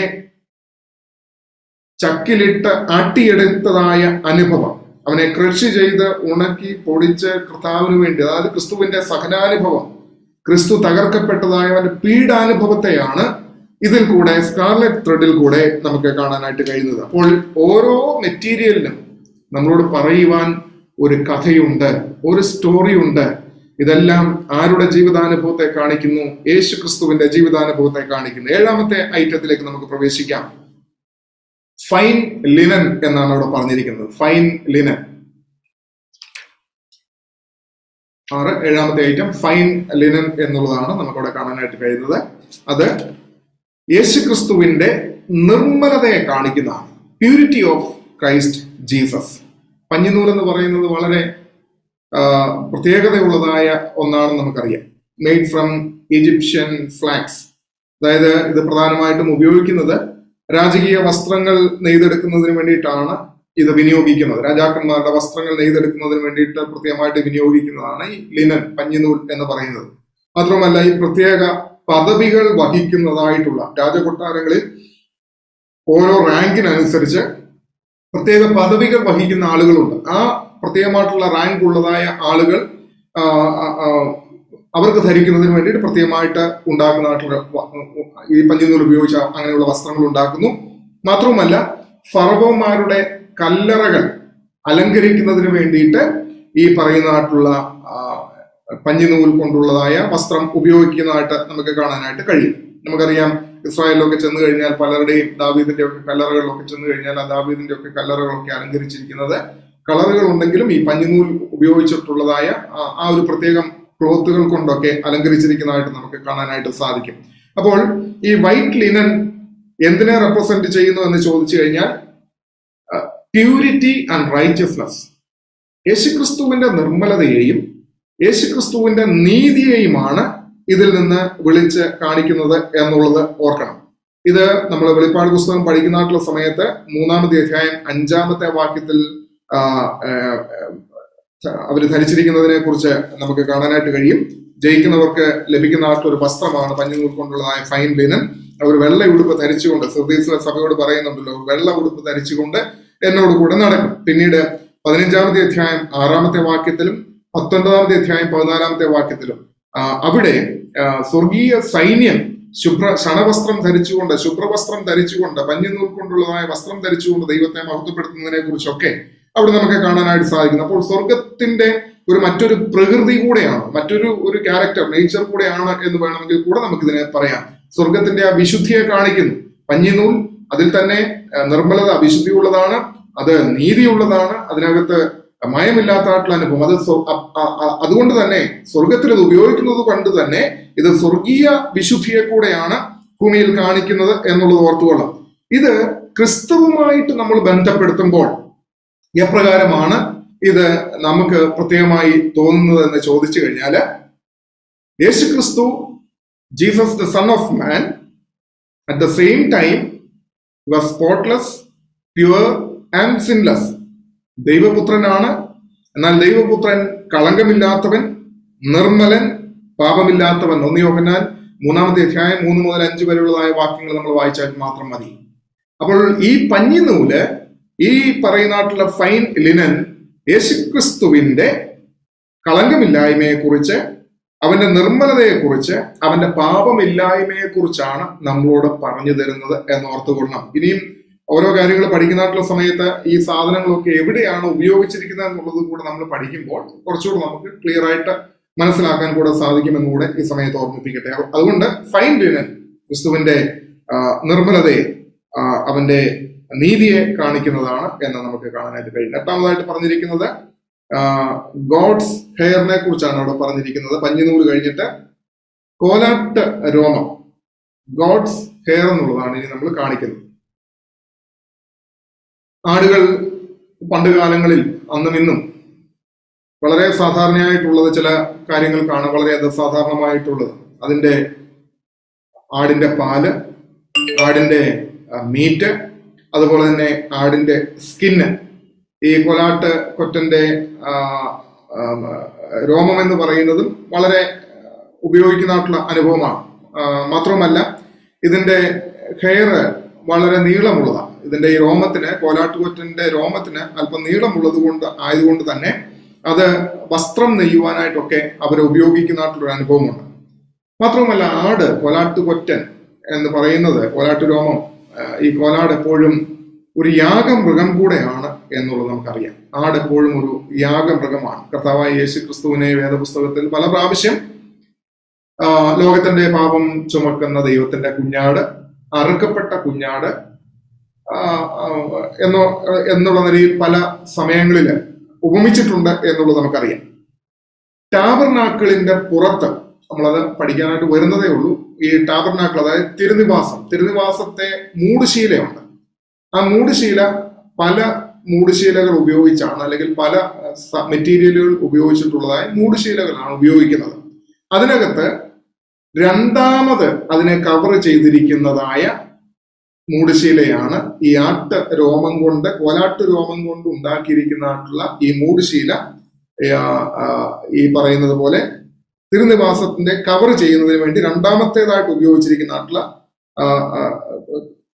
ചക്കിലിട്ട് ആട്ടിയെടുത്തതായ അനുഭവം, അവനെ കൃഷി ചെയ്ത് ഉണക്കി പൊടിച്ച് കർത്താവിന് വേണ്ടി, അതായത് ക്രിസ്തുവിന്റെ സഹനാനുഭവം, ക്രിസ്തു തകർക്കപ്പെട്ടതായ അവന്റെ പീഡാനുഭവത്തെയാണ് ഇതിൽ കൂടെ സ്കാർലറ്റ് ത്രെഡിൽ കൂടെ നമുക്ക് കാണാനായിട്ട് കഴിയുന്നത്. അപ്പോൾ ഓരോ മെറ്റീരിയലിനും നമ്മളോട് പറയുവാൻ ഒരു കഥയുണ്ട്, ഒരു സ്റ്റോറി ഉണ്ട്. ഇതെല്ലാം ആരുടെ ജീവിതാനുഭവത്തെ കാണിക്കുന്നു? യേശു ക്രിസ്തുവിന്റെ ജീവിതാനുഭവത്തെ കാണിക്കുന്നു. 7-ാമത്തെ ഐറ്റത്തിലേക്ക് നമുക്ക് പ്രവേശിക്കാം. ഫൈൻ ലിനൻ എന്നാണ് അവിടെ പറഞ്ഞിരിക്കുന്നത്. Fine linen. 7-ാമത്തെ ഐറ്റം ഫൈൻ ലിനൻ എന്നുള്ളതാണ് നമുക്കവിടെ കാണാനായിട്ട് കഴിയുന്നത്. അത് യേശുക്രിസ്തുവിന്റെ നിർമ്മലതയെ കാണിക്കുന്നതാണ്. Purity of Christ Jesus. പഞ്ഞിനൂൽ എന്ന് പറയുന്നത് വളരെ പ്രത്യേകതയുള്ളതായ ഒന്നാണെന്ന് നമുക്കറിയാം. Made from Egyptian flax. അതായത് ഇത് പ്രധാനമായിട്ടും ഉപയോഗിക്കുന്നത് രാജകീയ വസ്ത്രങ്ങൾ നെയ്തെടുക്കുന്നതിന് വേണ്ടിയിട്ടാണ് ഇത് വിനിയോഗിക്കുന്നത്. രാജാക്കന്മാരുടെ വസ്ത്രങ്ങൾ നെയ്തെടുക്കുന്നതിന് വേണ്ടിയിട്ട് പ്രത്യേകമായിട്ട് വിനിയോഗിക്കുന്നതാണ് ഈ ലിനൻ, പഞ്ഞിനൂൽ എന്ന് പറയുന്നത്. മാത്രമല്ല ഈ പ്രത്യേക പദവികൾ വഹിക്കുന്നതായിട്ടുള്ള രാജകൊട്ടാരങ്ങളിൽ ഓരോ റാങ്കിനനുസരിച്ച് പ്രത്യേക പദവികൾ വഹിക്കുന്ന ആളുകളുണ്ട്. ആ പ്രത്യേകമായിട്ടുള്ള റാങ്ക് ഉള്ളതായ ആളുകൾ അവർക്ക് ധരിക്കുന്നതിന് വേണ്ടിയിട്ട് പ്രത്യേകമായിട്ട് ഉണ്ടാക്കുന്നതായിട്ടുള്ള ഈ പഞ്ഞിനൂൽ ഉപയോഗിച്ച അങ്ങനെയുള്ള വസ്ത്രങ്ങൾ ഉണ്ടാക്കുന്നു. മാത്രവുമല്ല, ഫറവോന്മാരുടെ കല്ലറകൾ അലങ്കരിക്കുന്നതിന് വേണ്ടിയിട്ട് ഈ പറയുന്നതായിട്ടുള്ള പഞ്ഞിനൂൽ കൊണ്ടുള്ളതായ വസ്ത്രം ഉപയോഗിക്കുന്നതായിട്ട് നമുക്ക് കാണാനായിട്ട് കഴിയും. നമുക്കറിയാം, ഇസ്രായേലിലൊക്കെ ചെന്ന് കഴിഞ്ഞാൽ പലരുടെയും ദാവീദിന്റെ ഒക്കെ കല്ലറകളിലൊക്കെ ചെന്ന് കഴിഞ്ഞാൽ ആ ദാവീദിന്റെ ഒക്കെ കല്ലറകളൊക്കെ അലങ്കരിച്ചിരിക്കുന്നത് കളറുകൾ ഉണ്ടെങ്കിലും ഈ പഞ്ഞിനൂൽ ഉപയോഗിച്ചിട്ടുള്ളതായ ആ ഒരു പ്രത്യേകം ക്ലോത്തുകൾ കൊണ്ടൊക്കെ അലങ്കരിച്ചിരിക്കുന്നതായിട്ട് നമുക്ക് കാണാനായിട്ട് സാധിക്കും. അപ്പോൾ ഈ വൈറ്റ് ലിനൻ എന്തിനെ റെപ്രസെന്റ് ചെയ്യുന്നു എന്ന് ചോദിച്ചു കഴിഞ്ഞാൽ പ്യൂരിറ്റി ആൻഡ് റൈറ്റ്യസ്നെസ്, യേശുക്രിസ്തുവിന്റെ നിർമ്മലതയെയും യേശുക്രിസ്തുവിന്റെ നീതിയെയുമാണ് ഇതിൽ നിന്ന് വിളിച്ച് കാണിക്കുന്നത് എന്നുള്ളത് ഓർക്കണം. ഇത് നമ്മൾ വെളിപ്പാട് പുസ്തകം പഠിക്കുന്നതായിട്ടുള്ള സമയത്ത് 3-ാമത്തെ അധ്യായം 5-ാമത്തെ വാക്യത്തിൽ അവർ ധരിച്ചിരിക്കുന്നതിനെ കുറിച്ച് നമുക്ക് കാണാനായിട്ട് കഴിയും. ജയിക്കുന്നവർക്ക് ലഭിക്കുന്നതായിട്ടുള്ള ഒരു വസ്ത്രമാണ് പഞ്ഞിനൂൽ കൊണ്ടുള്ളതായ ഫൈൻ ലിനൻ. അവർ വെള്ള ഉടുപ്പ് ധരിച്ചുകൊണ്ട്, സർദീസിലെ സഭയോട് പറയുന്നുണ്ടല്ലോ, വെള്ള ഉടുപ്പ് ധരിച്ചുകൊണ്ട് എന്നോട് കൂടെ നടക്കും. പിന്നീട് 15-ാമത്തെ അധ്യായം 6-ാമത്തെ വാക്യത്തിലും 19-ാമത്തെ അധ്യായം 14-ാമത്തെ വാക്യത്തിലും അവിടെ സ്വർഗീയ സൈന്യം ശണവസ്ത്രം ധരിച്ചുകൊണ്ട്, ശുഭ്രവസ്ത്രം ധരിച്ചുകൊണ്ട്, പഞ്ഞിനൂൽ കൊണ്ടുള്ളതായ വസ്ത്രം ധരിച്ചുകൊണ്ട് ദൈവത്തെ മഹത്വപ്പെടുത്തുന്നതിനെ കുറിച്ചൊക്കെ അവിടെ നമുക്ക് കാണാനായിട്ട് സാധിക്കുന്നു. അപ്പോൾ സ്വർഗത്തിന്റെ മറ്റൊരു പ്രകൃതി കൂടെയാണ്, മറ്റൊരു ക്യാരക്ടർ, നേച്ചർ കൂടെയാണ് എന്ന് വേണമെങ്കിൽ കൂടെ നമുക്കിതിനെ പറയാം. സ്വർഗത്തിന്റെ ആ വിശുദ്ധിയെ കാണിക്കുന്നു. പഞ്ഞിനൂൽ അതിൽ തന്നെ നിർമ്മലത, വിശുദ്ധിയുള്ളതാണ്, അത് നീതിയുള്ളതാണ്, അതിനകത്ത് മയമില്ലാത്തതായിട്ടുള്ള അനുഭവം. അതുകൊണ്ട് തന്നെ സ്വർഗത്തിൽ അത് ഉപയോഗിക്കുന്നത് കൊണ്ട് തന്നെ ഇത് സ്വർഗീയ വിശുദ്ധിയെ കൂടെയാണ് ഭൂമിയിൽ കാണിക്കുന്നത് എന്നുള്ളത് ഓർത്തുകൊള്ളാം. ഇത് ക്രിസ്തുവുമായിട്ട് നമ്മൾ ബന്ധപ്പെടുത്തുമ്പോൾ എപ്രകാരമാണ് ഇത് നമുക്ക് പ്രത്യേകമായി തോന്നുന്നത് എന്ന് ചോദിച്ചു കഴിഞ്ഞാല്, യേശുക്രിസ്തു, Jesus the son of man, at the same time was spotless, pure and sinless. ദൈവപുത്രനാണ്, എന്നാൽ ദൈവപുത്രൻ കളങ്കമില്ലാത്തവൻ, നിർമ്മലൻ, പാപമില്ലാത്തവൻ. 1 യോഹന്നാൻ 3-ാമത്തെ അധ്യായം 3 മുതൽ 5 വരെയുള്ളതായ വാക്യങ്ങൾ നമ്മൾ വായിച്ചാൽ മാത്രം മതി. അപ്പോൾ ഈ പഞ്ഞിനൂല്, ഈ പറയുന്നതായിട്ടുള്ള ഫൈൻ ലിനൻ, യേശുക്രിസ്തുവിന്റെ കളങ്കമില്ലായ്മയെ കുറിച്ച്, അവന്റെ നിർമ്മലതയെ കുറിച്ച്, അവന്റെ പാപമില്ലായ്മയെ കുറിച്ചാണ് നമ്മളോട് പറഞ്ഞു തരുന്നത് എന്നോർത്തുകൊള്ളണം. ഇനിയും ഓരോ കാര്യങ്ങൾ പഠിക്കുന്നതായിട്ടുള്ള സമയത്ത് ഈ സാധനങ്ങളൊക്കെ എവിടെയാണ് ഉപയോഗിച്ചിരിക്കുന്നത് എന്നുള്ളത് കൂടെ നമ്മൾ പഠിക്കുമ്പോൾ കുറച്ചുകൂടെ നമുക്ക് ക്ലിയർ ആയിട്ട് മനസ്സിലാക്കാൻ കൂടെ സാധിക്കുമെന്നുകൂടെ ഈ സമയത്ത് ഓർമ്മിപ്പിക്കട്ടെ. അതുകൊണ്ട് ഫൈൻ ലിനൻ ക്രിസ്തുവിന്റെ നിർമ്മലതയെ, അവന്റെ നീതിയെ കാണിക്കുന്നതാണ് എന്ന് നമുക്ക് കാണാനായിട്ട് കഴിയും. 8-ാമതായിട്ട് പറഞ്ഞിരിക്കുന്നത് ഗോഡ്സ് ഹെയറിനെ കുറിച്ചാണ് അവിടെ പറഞ്ഞിരിക്കുന്നത്. പഞ്ഞിനൂല് കഴിഞ്ഞിട്ട് കോലാട്ട് രോമം, ഗോഡ്സ് ഹെയർ എന്നുള്ളതാണ് ഇനി നമ്മൾ കാണിക്കുന്നത്. ആടുകൾ പണ്ട് കാലങ്ങളിൽ അന്നും ഇന്നും വളരെ സാധാരണയായിട്ടുള്ളത് ചില കാര്യങ്ങൾക്കാണ് വളരെ അസാധാരണമായിട്ടുള്ളത്. അതിന്റെ ആടിന്റെ പാല്, ആടിന്റെ മീറ്റ്, അതുപോലെ തന്നെ ആടിന്റെ സ്കിന്ന്. ഈ കോലാട്ട് കൊറ്റന്റെ രോമം എന്ന് പറയുന്നതും വളരെ ഉപയോഗിക്കുന്നതായിട്ടുള്ള അനുഭവമാണ്. മാത്രമല്ല ഇതിന്റെ ഹെയർ വളരെ നീളമുള്ളതാണ്. ഇതിന്റെ ഈ രോമത്തിന്, കോലാട്ടുകൊറ്റന്റെ രോമത്തിന് അല്പം നീളമുള്ളത് ആയതുകൊണ്ട് തന്നെ അത് വസ്ത്രം നെയ്യുവാനായിട്ടൊക്കെ അവരെ ഉപയോഗിക്കുന്നതായിട്ടുള്ളൊരു അനുഭവമുണ്ട്. മാത്രവുമല്ല, ആട്, കോലാട്ടുകൊറ്റൻ എന്ന് പറയുന്നത്, കോലാട്ടു രോമം, ഈ കോലാട് എപ്പോഴും ഒരു യാഗമൃഗം കൂടെയാണ് എന്നുള്ളത് നമുക്കറിയാം. ആട് എപ്പോഴും ഒരു യാഗമൃഗമാണ്. കർത്താവായ യേശു ക്രിസ്തുവിനെ വേദപുസ്തകത്തിൽ പല പ്രാവശ്യം ലോകത്തിന്റെ പാപം ചുമക്കുന്ന ദൈവത്തിന്റെ കുഞ്ഞാട്, അറുക്കപ്പെട്ട കുഞ്ഞാട് എന്നുള്ള നിലയിൽ പല സമയങ്ങളിൽ ഉപമിച്ചിട്ടുണ്ട് എന്നുള്ളത് നമുക്കറിയാം. ടാബർനാക്കിളിന്റെ പുറത്ത്, നമ്മളത് പഠിക്കാനായിട്ട് വരുന്നതേ ഉള്ളൂ, ഈ ടാബർനാക്കിൾ, അതായത് തിരുനിവാസത്തെ മൂടുശീലയുണ്ട്. ആ മൂടുശീല പല മൂടുശീലകൾ ഉപയോഗിച്ചാണ്, അല്ലെങ്കിൽ പല മെറ്റീരിയലുകൾ ഉപയോഗിച്ചിട്ടുള്ളതായ മൂടുശീലകളാണ് ഉപയോഗിക്കുന്നത്. അതിനകത്ത് രണ്ടാമത് അതിനെ കവർ ചെയ്തിരിക്കുന്നതായ മൂടുശീലയാണ് ഈ ആട്ട് രോമം കൊണ്ട്, കോലാട്ട് രോമം കൊണ്ട് ഉണ്ടാക്കിയിരിക്കുന്നതായിട്ടുള്ള ഈ മൂടുശീല. ഈ പറയുന്നത് പോലെ തിരുനിവാസത്തിന്റെ കവർ ചെയ്യുന്നതിന് വേണ്ടി രണ്ടാമത്തേതായിട്ട് ഉപയോഗിച്ചിരിക്കുന്നതായിട്ടുള്ള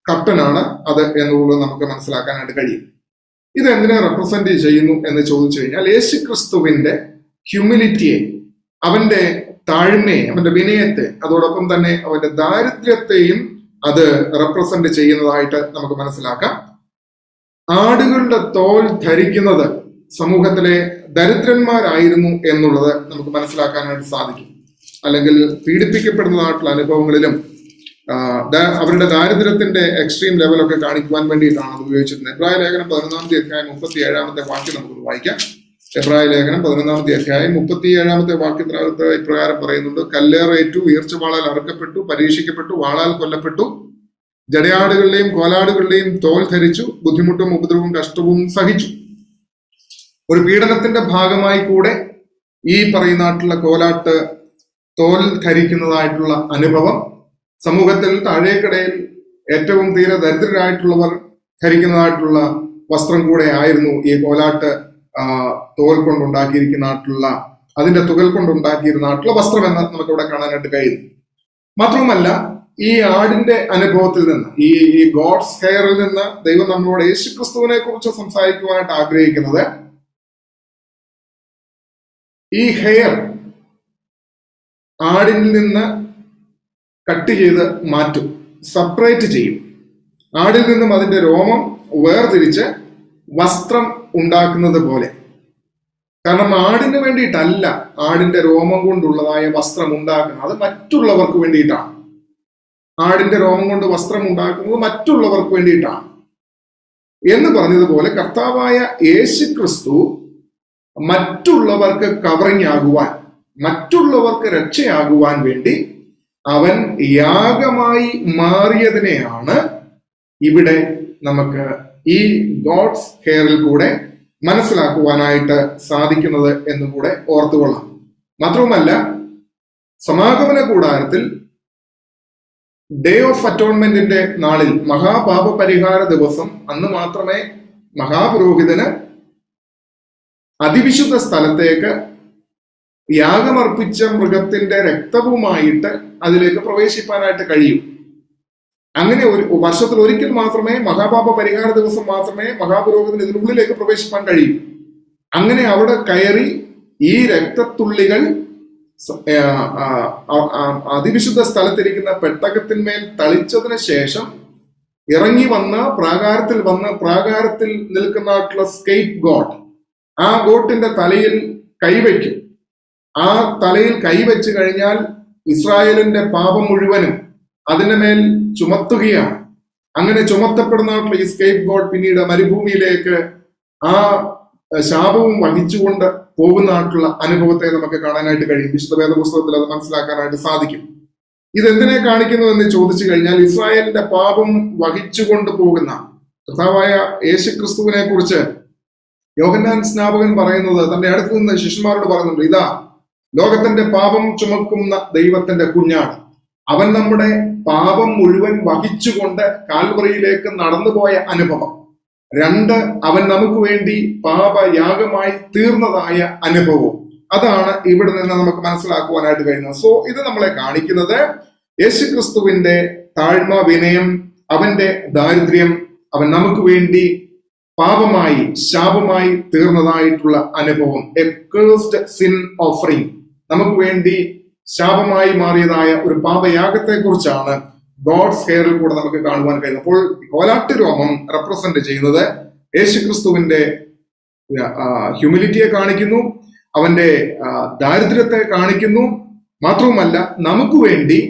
കർട്ടനാണ് അത് എന്നുള്ളത് നമുക്ക് മനസ്സിലാക്കാനായിട്ട് കഴിയും. ഇത് എന്തിനെ റെപ്രസെന്റ് ചെയ്യുന്നു എന്ന് ചോദിച്ചു കഴിഞ്ഞാൽ യേശു ക്രിസ്തുവിന്റെ ഹ്യൂമിലിറ്റിയെ, അവന്റെ താഴ്മയെ, അവന്റെ വിനയത്തെ, അതോടൊപ്പം തന്നെ അവന്റെ ദാരിദ്ര്യത്തെയും അത് റെപ്രസെന്റ് ചെയ്യുന്നതായിട്ട് നമുക്ക് മനസ്സിലാക്കാം. ആടുകളുടെ തോൽ ധരിക്കുന്നത് സമൂഹത്തിലെ ദരിദ്രന്മാരായിരുന്നു എന്നുള്ളത് നമുക്ക് മനസ്സിലാക്കാനായിട്ട് സാധിക്കും. അല്ലെങ്കിൽ പീഡിപ്പിക്കപ്പെടുന്നതായിട്ടുള്ള അനുഭവങ്ങളിലും അവരുടെ ദാരിദ്ര്യത്തിന്റെ എക്സ്ട്രീം ലെവലൊക്കെ കാണിക്കുവാൻ വേണ്ടിയിട്ടാണ് അത് ഉപയോഗിച്ചിരുന്നത്. എബ്രായ ലേഖനം 11-ാമത്തെ അധ്യായം 37-ാമത്തെ വാക്യം നമുക്കൊന്ന് വായിക്കാം. എബ്രായ ലേഖനം 11-ാമത്തെ അധ്യായം 37-ാമത്തെ വാക്യത്തിനകത്ത് ഇപ്രകാരം പറയുന്നുണ്ട്: കല്ലേറേറ്റു, ഈർച്ചവാളാൽ അറുക്കപ്പെട്ടു, പരീക്ഷിക്കപ്പെട്ടു, വാളാൽ കൊല്ലപ്പെട്ടു, ജടയാടുകളുടെയും കോലാടുകളുടെയും തോൽ ധരിച്ചു, ബുദ്ധിമുട്ടും ഉപദ്രവവും കഷ്ടവും സഹിച്ചു. ഒരു പീഡനത്തിന്റെ ഭാഗമായി കൂടെ ഈ പറയുന്നതായിട്ടുള്ള കോലാട്ട് തോൽ ധരിക്കുന്നതായിട്ടുള്ള അനുഭവം സമൂഹത്തിൽ താഴേക്കിടയിൽ ഏറ്റവും തീരെ ദരിദ്രരായിട്ടുള്ളവർ ധരിക്കുന്നതായിട്ടുള്ള വസ്ത്രം കൂടെ ആയിരുന്നു ഈ കോലാട്ട് തോൽ കൊണ്ടുണ്ടാക്കിയിരിക്കുന്നതായിട്ടുള്ള, അതിന്റെ തുകൽ കൊണ്ടുണ്ടാക്കിയിരുന്നതായിട്ടുള്ള വസ്ത്രം എന്ന് നമുക്ക് ഇവിടെ കാണാനായിട്ട് കഴിയുന്നു. മാത്രവുമല്ല, ഈ ആടിന്റെ അനുഭവത്തിൽ നിന്ന്, ഈ ഗോഡ്സ് ഹെയറിൽ നിന്ന് ദൈവം നമ്മളോട് യേശു ക്രിസ്തുവിനെ കുറിച്ച് സംസാരിക്കുവാനായിട്ട് ആഗ്രഹിക്കുന്നത് ഈ ഹെയർ ആടിൽ നിന്ന് കട്ട് ചെയ്ത് മാറ്റും, സെപ്പറേറ്റ് ചെയ്യും. ആടിൽ നിന്നും അതിന്റെ രോമം വേർതിരിച്ച് വസ്ത്രം ഉണ്ടാക്കുന്നത് പോലെ. കാരണം ആടിന് വേണ്ടിയിട്ടല്ല ആടിന്റെ രോമം കൊണ്ടുള്ളതായ വസ്ത്രം ഉണ്ടാക്കുന്നത്, അത് മറ്റുള്ളവർക്ക് വേണ്ടിയിട്ടാണ്. ആടിന്റെ രോമം കൊണ്ട് വസ്ത്രം ഉണ്ടാക്കുന്നത് മറ്റുള്ളവർക്ക് വേണ്ടിയിട്ടാണ് എന്ന് പറഞ്ഞതുപോലെ കർത്താവായ യേശു ക്രിസ്തു മറ്റുള്ളവർക്ക് കവറിങ് ആകുവാൻ, മറ്റുള്ളവർക്ക് രക്ഷയാകുവാൻ വേണ്ടി അവൻ യാഗമായി മാറിയതിനെയാണ് ഇവിടെ നമുക്ക് ഈ ഗോഡ്സ് ഹെയറിൽ കൂടെ മനസ്സിലാക്കുവാനായിട്ട് സാധിക്കുന്നത് എന്നും കൂടെ ഓർത്തുകൊള്ളാം. മാത്രവുമല്ല, സമാഗമന കൂടാരത്തിൽ ഡേ ഓഫ് അറ്റോൺമെന്റിന്റെ നാളിൽ, മഹാപാപ പരിഹാര ദിവസം, അന്ന് മാത്രമേ മഹാപുരോഹിതന് അതിവിശുദ്ധ സ്ഥലത്തേക്ക് യാഗമർപ്പിച്ച മൃഗത്തിന്റെ രക്തവുമായിട്ട് അതിലേക്ക് പ്രവേശിപ്പാനായിട്ട് കഴിയും. അങ്ങനെ ഒരു വർഷത്തിൽ ഒരിക്കൽ മാത്രമേ, മഹാപാപ പരിഹാര ദിവസം മാത്രമേ മഹാപുരോഹിതന് ഇതിനുള്ളിലേക്ക് പ്രവേശിപ്പാൻ കഴിയൂ. അങ്ങനെ അവിടെ കയറി ഈ രക്തത്തുള്ളികൾ അതിവിശുദ്ധ സ്ഥലത്തിരിക്കുന്ന പെട്ടകത്തിന്മേൽ തളിച്ചതിന് ശേഷം ഇറങ്ങി വന്ന് പ്രാകാരത്തിൽ നിൽക്കുന്നതായിട്ടുള്ള സ്കേപ്പ് ഗോട്ട്, ആ ഗോട്ടിന്റെ തലയിൽ കൈവയ്ക്കും. ആ തലയിൽ കൈവച്ച് കഴിഞ്ഞാൽ ഇസ്രായേലിന്റെ പാപം മുഴുവനും അതിന്റെ മേൽ ചുമത്തുകയാണ്. അങ്ങനെ ചുമത്തപ്പെടുന്നതായിട്ടുള്ള ഈ സ്കേപ്പ് ഗോട്ട് പിന്നീട് മരുഭൂമിയിലേക്ക് ആ ശാപവും വഹിച്ചുകൊണ്ട് പോകുന്നതായിട്ടുള്ള അനുഭവത്തെ നമുക്ക് കാണാനായിട്ട് കഴിയും. വിശുദ്ധ വേദപുസ്തകത്തിൽ അത് മനസ്സിലാക്കാനായിട്ട് സാധിക്കും. ഇതെന്തിനെ കാണിക്കുന്നു എന്ന് ചോദിച്ചു കഴിഞ്ഞാൽ, ഇസ്രായേലിന്റെ പാപം വഹിച്ചുകൊണ്ട് പോകുന്ന കർത്താവായ യേശു ക്രിസ്തുവിനെ കുറിച്ച് യോഹന്നാൻ സ്നാപകൻ പറയുന്നത്, തന്റെ അടുത്ത് നിന്ന് ശിഷ്യന്മാരോട് പറയുന്നുണ്ട്, ഇതാ ലോകത്തിന്റെ പാപം ചുമക്കുന്ന ദൈവത്തിന്റെ കുഞ്ഞാണ്. അവൻ നമ്മുടെ പാപം മുഴുവൻ വഹിച്ചുകൊണ്ട് കാൽവറിയിലേക്ക് നടന്നുപോയ അനുഭവം. 2, അവൻ നമുക്ക് വേണ്ടി പാപയാഗമായി തീർന്നതായ അനുഭവം. അതാണ് ഇവിടെ നിന്ന് നമുക്ക് മനസ്സിലാക്കുവാനായിട്ട് കഴിയുന്നത്. സോ ഇത് നമ്മളെ കാണിക്കുന്നത് യേശുക്രിസ്തുവിന്റെ താഴ്മ, വിനയം, അവന്റെ ദാരിദ്ര്യം, അവൻ നമുക്ക് വേണ്ടി പാപമായി, ശാപമായി തീർന്നതായിട്ടുള്ള അനുഭവം. എ കേഴ്സ്ഡ് സിൻ ഓഫറിംഗ്, നമുക്ക് വേണ്ടി ശാപമായി മാറിയതായ ഒരു പാപയാഗത്തെ കുറിച്ചാണ് ഗോഡ്സ് ഹെയറിൽ കൂടെ നമുക്ക് കാണുവാൻ കഴിയുന്നത്. അപ്പോൾ കോലാട്ട് രോമം റെപ്രസെന്റ് ചെയ്യുന്നത് യേശുക്രിസ്തുവിന്റെ ഹ്യൂമിലിറ്റിയെ കാണിക്കുന്നു, അവന്റെ ദാരിദ്ര്യത്തെ കാണിക്കുന്നു. മാത്രവുമല്ല, നമുക്ക് വേണ്ടി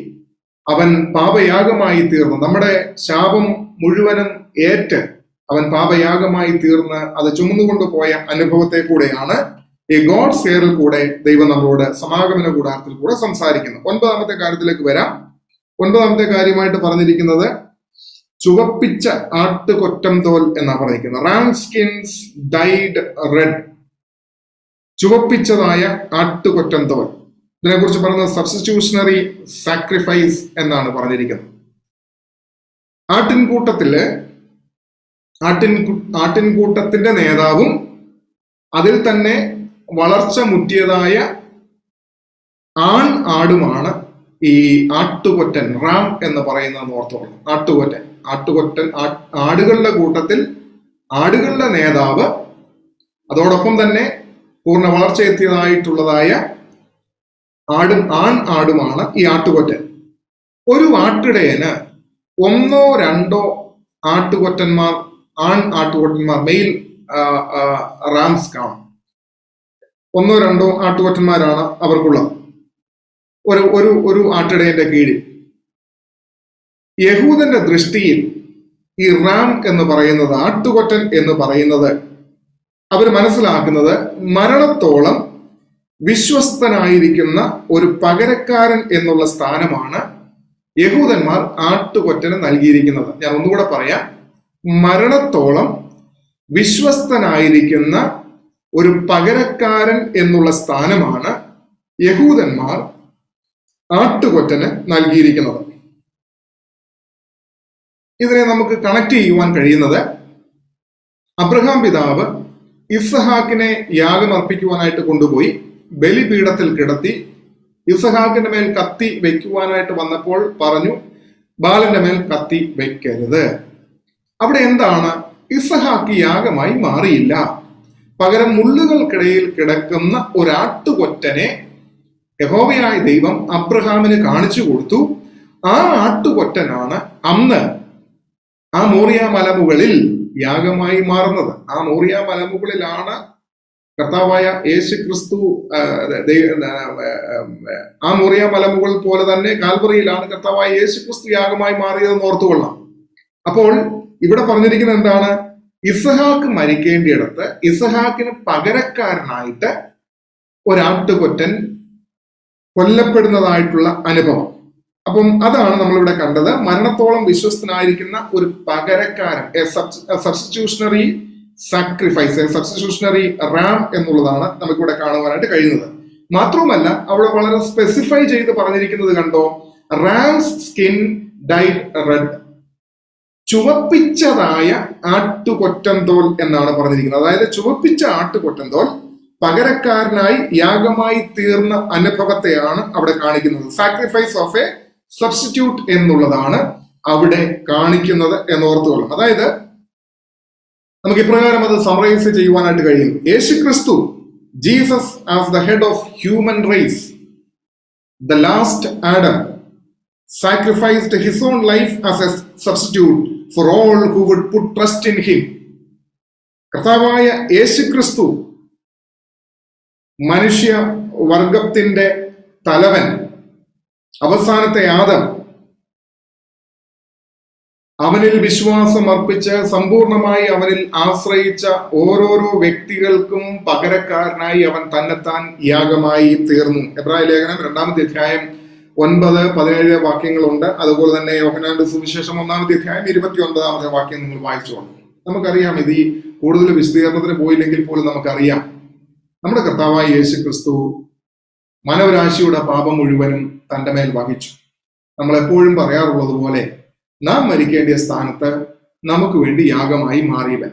അവൻ പാപയാഗമായി തീർന്നു, നമ്മുടെ ശാപം മുഴുവനും ഏറ്റ് അവൻ പാപയാഗമായി തീർന്ന് അത് ചുമന്നുകൊണ്ട് പോയ അനുഭവത്തെ കൂടെയാണ് ഈ ഗോഡ്സ് ഹെയറിൽ കൂടെ ദൈവം നമ്മളോട് സമാഗമന കൂടാരത്തിൽ കൂടെ സംസാരിക്കുന്നു. 9-ാമത്തെ കാര്യത്തിലേക്ക് വരാം. 9-ാമത്തെ കാര്യമായിട്ട് പറഞ്ഞിരിക്കുന്നത് ചുവപ്പിച്ച ആട്ടുകൊറ്റം തോൽ എന്നാണ് പറഞ്ഞിരിക്കുന്നത്. റാം സ്കിൻസ് ഡൈഡ് റെഡ്, ചുവപ്പിച്ചതായ ആട്ടുകൊറ്റം തോൽ. ഇതിനെക്കുറിച്ച് പറയുന്നത് സബ്സ്റ്റിറ്റ്യൂഷണറി സാക്രിഫൈസ് എന്നാണ് പറഞ്ഞിരിക്കുന്നത്. ആട്ടിൻകൂട്ടത്തിന്റെ നേതാവും അതിൽ തന്നെ വളർച്ച മുറ്റിയതായ ആടുമാണ് ഈ ആട്ടുകൊറ്റൻ, റാം എന്ന് പറയുന്നത് ഓർത്തോളണം. ആടുകളുടെ കൂട്ടത്തിൽ ആടുകളുടെ നേതാവ്, അതോടൊപ്പം തന്നെ പൂർണ്ണ വളർച്ചയെത്തിയതായിട്ടുള്ളതായ ആടുമാണ് ഈ ആട്ടുകൊറ്റൻ. ഒരു ആട്ടിടയന് 1-2 ആട്ടുകൊറ്റന്മാർ മെയിൽ റാംസ് കാണും. 1-2 ആട്ടുകൊറ്റന്മാരാണ് അവർക്കുള്ളത് ഒരു ആട്ടിടയന്റെ കീഴിൽ. യഹൂദന്റെ ദൃഷ്ടിയിൽ ഈ റാം എന്ന് പറയുന്നത്, ആട്ടുകൊറ്റൻ എന്ന് പറയുന്നത്, അവർ മനസ്സിലാക്കുന്നത് മരണത്തോളം വിശ്വസ്തനായിരിക്കുന്ന ഒരു പകരക്കാരൻ എന്നുള്ള സ്ഥാനമാണ് യഹൂദന്മാർ ആട്ടുകൊറ്റന് നൽകിയിരിക്കുന്നത്. ഞാൻ ഒന്നുകൂടെ പറയാം. മരണത്തോളം വിശ്വസ്തനായിരിക്കുന്ന ഒരു പകരക്കാരൻ എന്നുള്ള സ്ഥാനമാണ് യഹൂദന്മാർ ആട്ടുകൊറ്റന് നൽകിയിരിക്കുന്നത്. ഇതിനെ നമുക്ക് കണക്ട് ചെയ്യുവാൻ കഴിയുന്നത്, അബ്രഹാം പിതാവ് ഇസ്ഹാക്കിനെ യാഗമർപ്പിക്കുവാനായിട്ട് കൊണ്ടുപോയി ബലിപീഠത്തിൽ കിടത്തി ഇസ്ഹാക്കിന്റെ മേൽ കത്തി വെക്കുവാനായിട്ട് വന്നപ്പോൾ പറഞ്ഞു, ബാലന്റെ മേൽ കത്തി വെക്കരുത്. അവിടെ എന്താണ്? ഇസ്ഹാക്ക് യാഗമായി മാറിയില്ല. പകരം മുള്ളുകൾക്കിടയിൽ കിടക്കുന്ന ഒരാട്ടുകൊറ്റനെ യഹോവയായ ദൈവം അബ്രഹാമിന് കാണിച്ചു കൊടുത്തു. ആ ആട്ടുകൊറ്റനാണ് അന്ന് ആ മോറിയ മലമുകളിൽ യാഗമായി മാറുന്നത്. ആ മോറിയ മലമുകളിലാണ് കർത്താവായ യേശു ക്രിസ്തു, ആ മോറിയ മലമുകൾ പോലെ തന്നെ കാൽവറിയിലാണ് കർത്താവായ യേശു ക്രിസ്തു യാഗമായി മാറിയതെന്ന് ഓർത്തുകൊള്ളാം. അപ്പോൾ ഇവിടെ പറഞ്ഞിരിക്കുന്നത് എന്താണ്? ഇസ്ഹാക്ക് മരിക്കേണ്ടിയിടത്ത് ഇസ്ഹാക്കിന് പകരക്കാരനായിട്ട് ഒരാട്ടുകൊറ്റൻ കൊല്ലപ്പെടുന്നതായിട്ടുള്ള അനുഭവം. അപ്പം അതാണ് നമ്മളിവിടെ കണ്ടത്. മരണത്തോളം വിശ്വസ്തനായിരിക്കുന്ന ഒരു പകരക്കാരൻ, സബ്സ്റ്റിറ്റ്യൂഷണറി സാക്രിഫൈസ്, സബ്സ്റ്റിറ്റ്യൂഷണറി റാം എന്നുള്ളതാണ് നമുക്കിവിടെ കാണുവാനായിട്ട് കഴിയുന്നത്. മാത്രവുമല്ല അവിടെ വളരെ സ്പെസിഫൈ ചെയ്ത് പറഞ്ഞിരിക്കുന്നത് കണ്ടോ, റാംസ് സ്കിൻ ഡൈഡ് റെഡ്, ചുവപ്പിച്ചതായ ആട്ടുകൊറ്റന്തോൽ എന്നാണ് പറഞ്ഞിരിക്കുന്നത്. അതായത് ചുവപ്പിച്ച ആട്ടുകൊറ്റന്തോൽ പകരക്കാരനായി യാഗമായി തീർന്ന അനുഭവത്തെയാണ് അവിടെ കാണിക്കുന്നത്. സാക്രിഫൈസ് ഓഫ് എ സബ്സ്റ്റിറ്റ്യൂട്ട് എന്നുള്ളതാണ് അവിടെ കാണിക്കുന്നത് എന്നോർത്തുകൊള്ളും. അതായത് നമുക്ക് ഇപ്രകാരം അത് സമറൈസ് ചെയ്യുവാനായിട്ട് കഴിയും. യേശു ക്രിസ്തു, Jesus as the head of human raise, the last Adam, sacrificed his own life as a substitute for all who would put trust in him. കർത്താവായ യേശു ക്രിസ്തു മനുഷ്യ വർഗത്തിന്റെ തലവൻ, അവസാനത്തെ ആദം, അവനിൽ വിശ്വാസം അർപ്പിച്ച് സമ്പൂർണമായി അവനിൽ ആശ്രയിച്ച ഓരോരോ വ്യക്തികൾക്കും പകരക്കാരനായി അവൻ തന്നെത്താൻ യാഗമായി തീർന്നു. എബ്രായ ലേഖനം 2-ാമത്തെ അധ്യായം 9-17 വാക്യങ്ങളുണ്ട്. അതുപോലെ തന്നെ യോഹന്നാന്റെ സുവിശേഷം 1-ാമത്തെ അധ്യായം 29-ാമത്തെ വാക്യം നിങ്ങൾ വായിച്ചോളൂ. നമുക്കറിയാം, ഇത് ഈ കൂടുതൽ വിശദീകരണത്തിന് പോയില്ലെങ്കിൽ പോലും നമുക്കറിയാം, നമ്മുടെ കർത്താവായ യേശു ക്രിസ്തു മാനവരാശിയുടെ പാപം മുഴുവനും തന്റെ മേൽ വഹിച്ചു. നമ്മൾ എപ്പോഴും പറയാറുള്ളത് പോലെ നാം മരിക്കേണ്ടിയ സ്ഥാനത്ത് നമുക്ക് വേണ്ടി യാഗമായി മാറിയവൻ.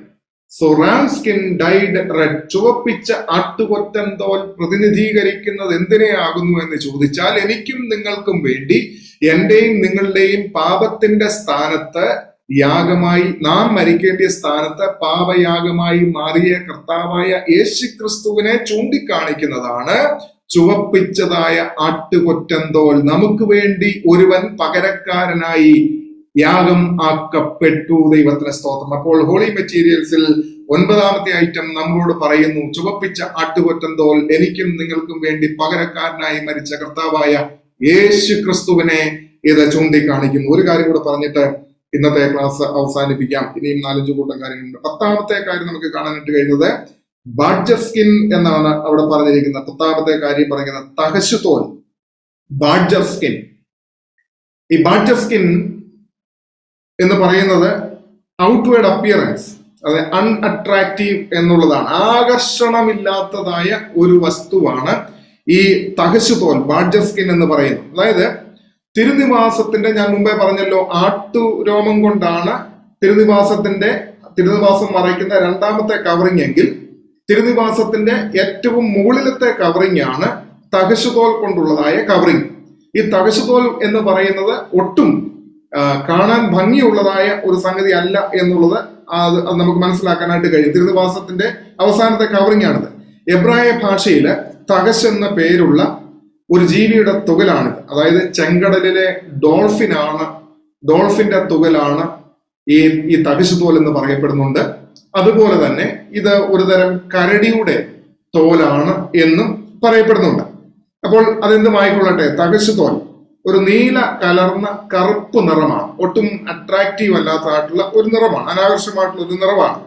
So ram skin dyed red, ചുവപ്പിച്ച ആട്ടുകൊറ്റന്തോൽ പ്രതിനിധീകരിക്കുന്നത് എന്തിനെ ആകുന്നു എന്ന് ചോദിച്ചാൽ, എനിക്കും നിങ്ങൾക്കും വേണ്ടി എന്റെയും നിങ്ങളുടെയും പാപത്തിന്റെ സ്ഥാനത്ത് യാഗമായി, നാം മരിക്കേണ്ടിയ സ്ഥാനത്ത് പാപയാഗമായി മാറിയ കർത്താവായ യേശു ക്രിസ്തുവിനെ ചൂണ്ടിക്കാണിക്കുന്നതാണ് ചുവപ്പിച്ചതായ ആട്ടുകൊറ്റന്തോൽ. നമുക്ക് വേണ്ടി ഒരുവൻ പകരക്കാരനായി യാഗം ആക്കപ്പെട്ടു. ദൈവത്തിന് സ്തോത്രം. അപ്പോൾ ഹോളി മെറ്റീരിയൽസിൽ 9-ാമത്തെ ഐറ്റം നമ്മളോട് പറയുന്നു, ചുവപ്പിച്ച ആട്ടുകൊറ്റന്തോൽ, എനിക്കും നിങ്ങൾക്കും വേണ്ടി പകരക്കാരനായി മരിച്ച കർത്താവായ യേശു ക്രിസ്തുവിനെ ഇത് ചൂണ്ടിക്കാണിക്കുന്നു. ഒരു കാര്യം കൂടെ പറഞ്ഞിട്ട് ഇന്നത്തെ ക്ലാസ് അവസാനിപ്പിക്കാം. ഇനിയും 4-5 കൂട്ടം കാര്യങ്ങളുണ്ട്. 10-ാമത്തെ കാര്യം നമുക്ക് കാണാനായിട്ട് കഴിയുന്നത് ബാഡ്ജർ എന്നാണ് അവിടെ പറഞ്ഞിരിക്കുന്നത്. 10-ാമത്തെ കാര്യം പറയുന്നത് തഹശുതോൽ, ബാഡ്ജർ സ്കിൻ. ഈ ബാഡ്ജർ സ്കിൻ എന്ന് പറയുന്നത് ഔട്ട്വേർഡ് അപ്പിയറൻസ്, അതായത് അൺഅട്രാക്റ്റീവ് എന്നുള്ളതാണ്. ആകർഷണമില്ലാത്തതായ ഒരു വസ്തുവാണ് ഈ തഹശുതോൽ, ബാഡ്ജർ സ്കിൻ എന്ന് പറയുന്നത്. അതായത് തിരുനിവാസത്തിന്റെ, ഞാൻ മുമ്പേ പറഞ്ഞല്ലോ, ആട്ടുരോമം കൊണ്ടാണ് തിരുനിവാസം മറയ്ക്കുന്ന 2-ാമത്തെ കവറിങ് എങ്കിൽ, തിരുനിവാസത്തിന്റെ ഏറ്റവും മുകളിലത്തെ കവറിങ് ആണ് തഹശുതോൽ കൊണ്ടുള്ളതായ കവറിങ്. ഈ തഹശുതോൽ എന്ന് പറയുന്നത് ഒട്ടും കാണാൻ ഭംഗിയുള്ളതായ ഒരു സംഗതി അല്ല എന്നുള്ളത് അത് നമുക്ക് മനസ്സിലാക്കാനായിട്ട് കഴിയും. തിരുനിവാസത്തിന്റെ അവസാനത്തെ കവറിംഗ് ആണിത്. എബ്രായ ഭാഷയിൽ തകശ് എന്ന പേരുള്ള ഒരു ജീവിയുടെ തുകലാണിത്. അതായത് ചെങ്കടലിലെ ഡോൾഫിന്റെ തുകലാണ് ഈ തകശ് തോൽ എന്ന് പറയപ്പെടുന്നുണ്ട്. അതുപോലെ തന്നെ ഇത് ഒരുതരം കരടിയുടെ തോലാണ് എന്നും പറയപ്പെടുന്നുണ്ട്. അപ്പോൾ അതെന്തുമായിക്കൊള്ളട്ടെ, തകശ് തോൽ ഒരു നീല കലർന്ന കറുപ്പ് നിറമാണ്. ഒട്ടും അട്രാക്റ്റീവ് അല്ലാത്തതായിട്ടുള്ള ഒരു നിറമാണ്, അനാകർഷമായിട്ടുള്ള ഒരു നിറമാണ്.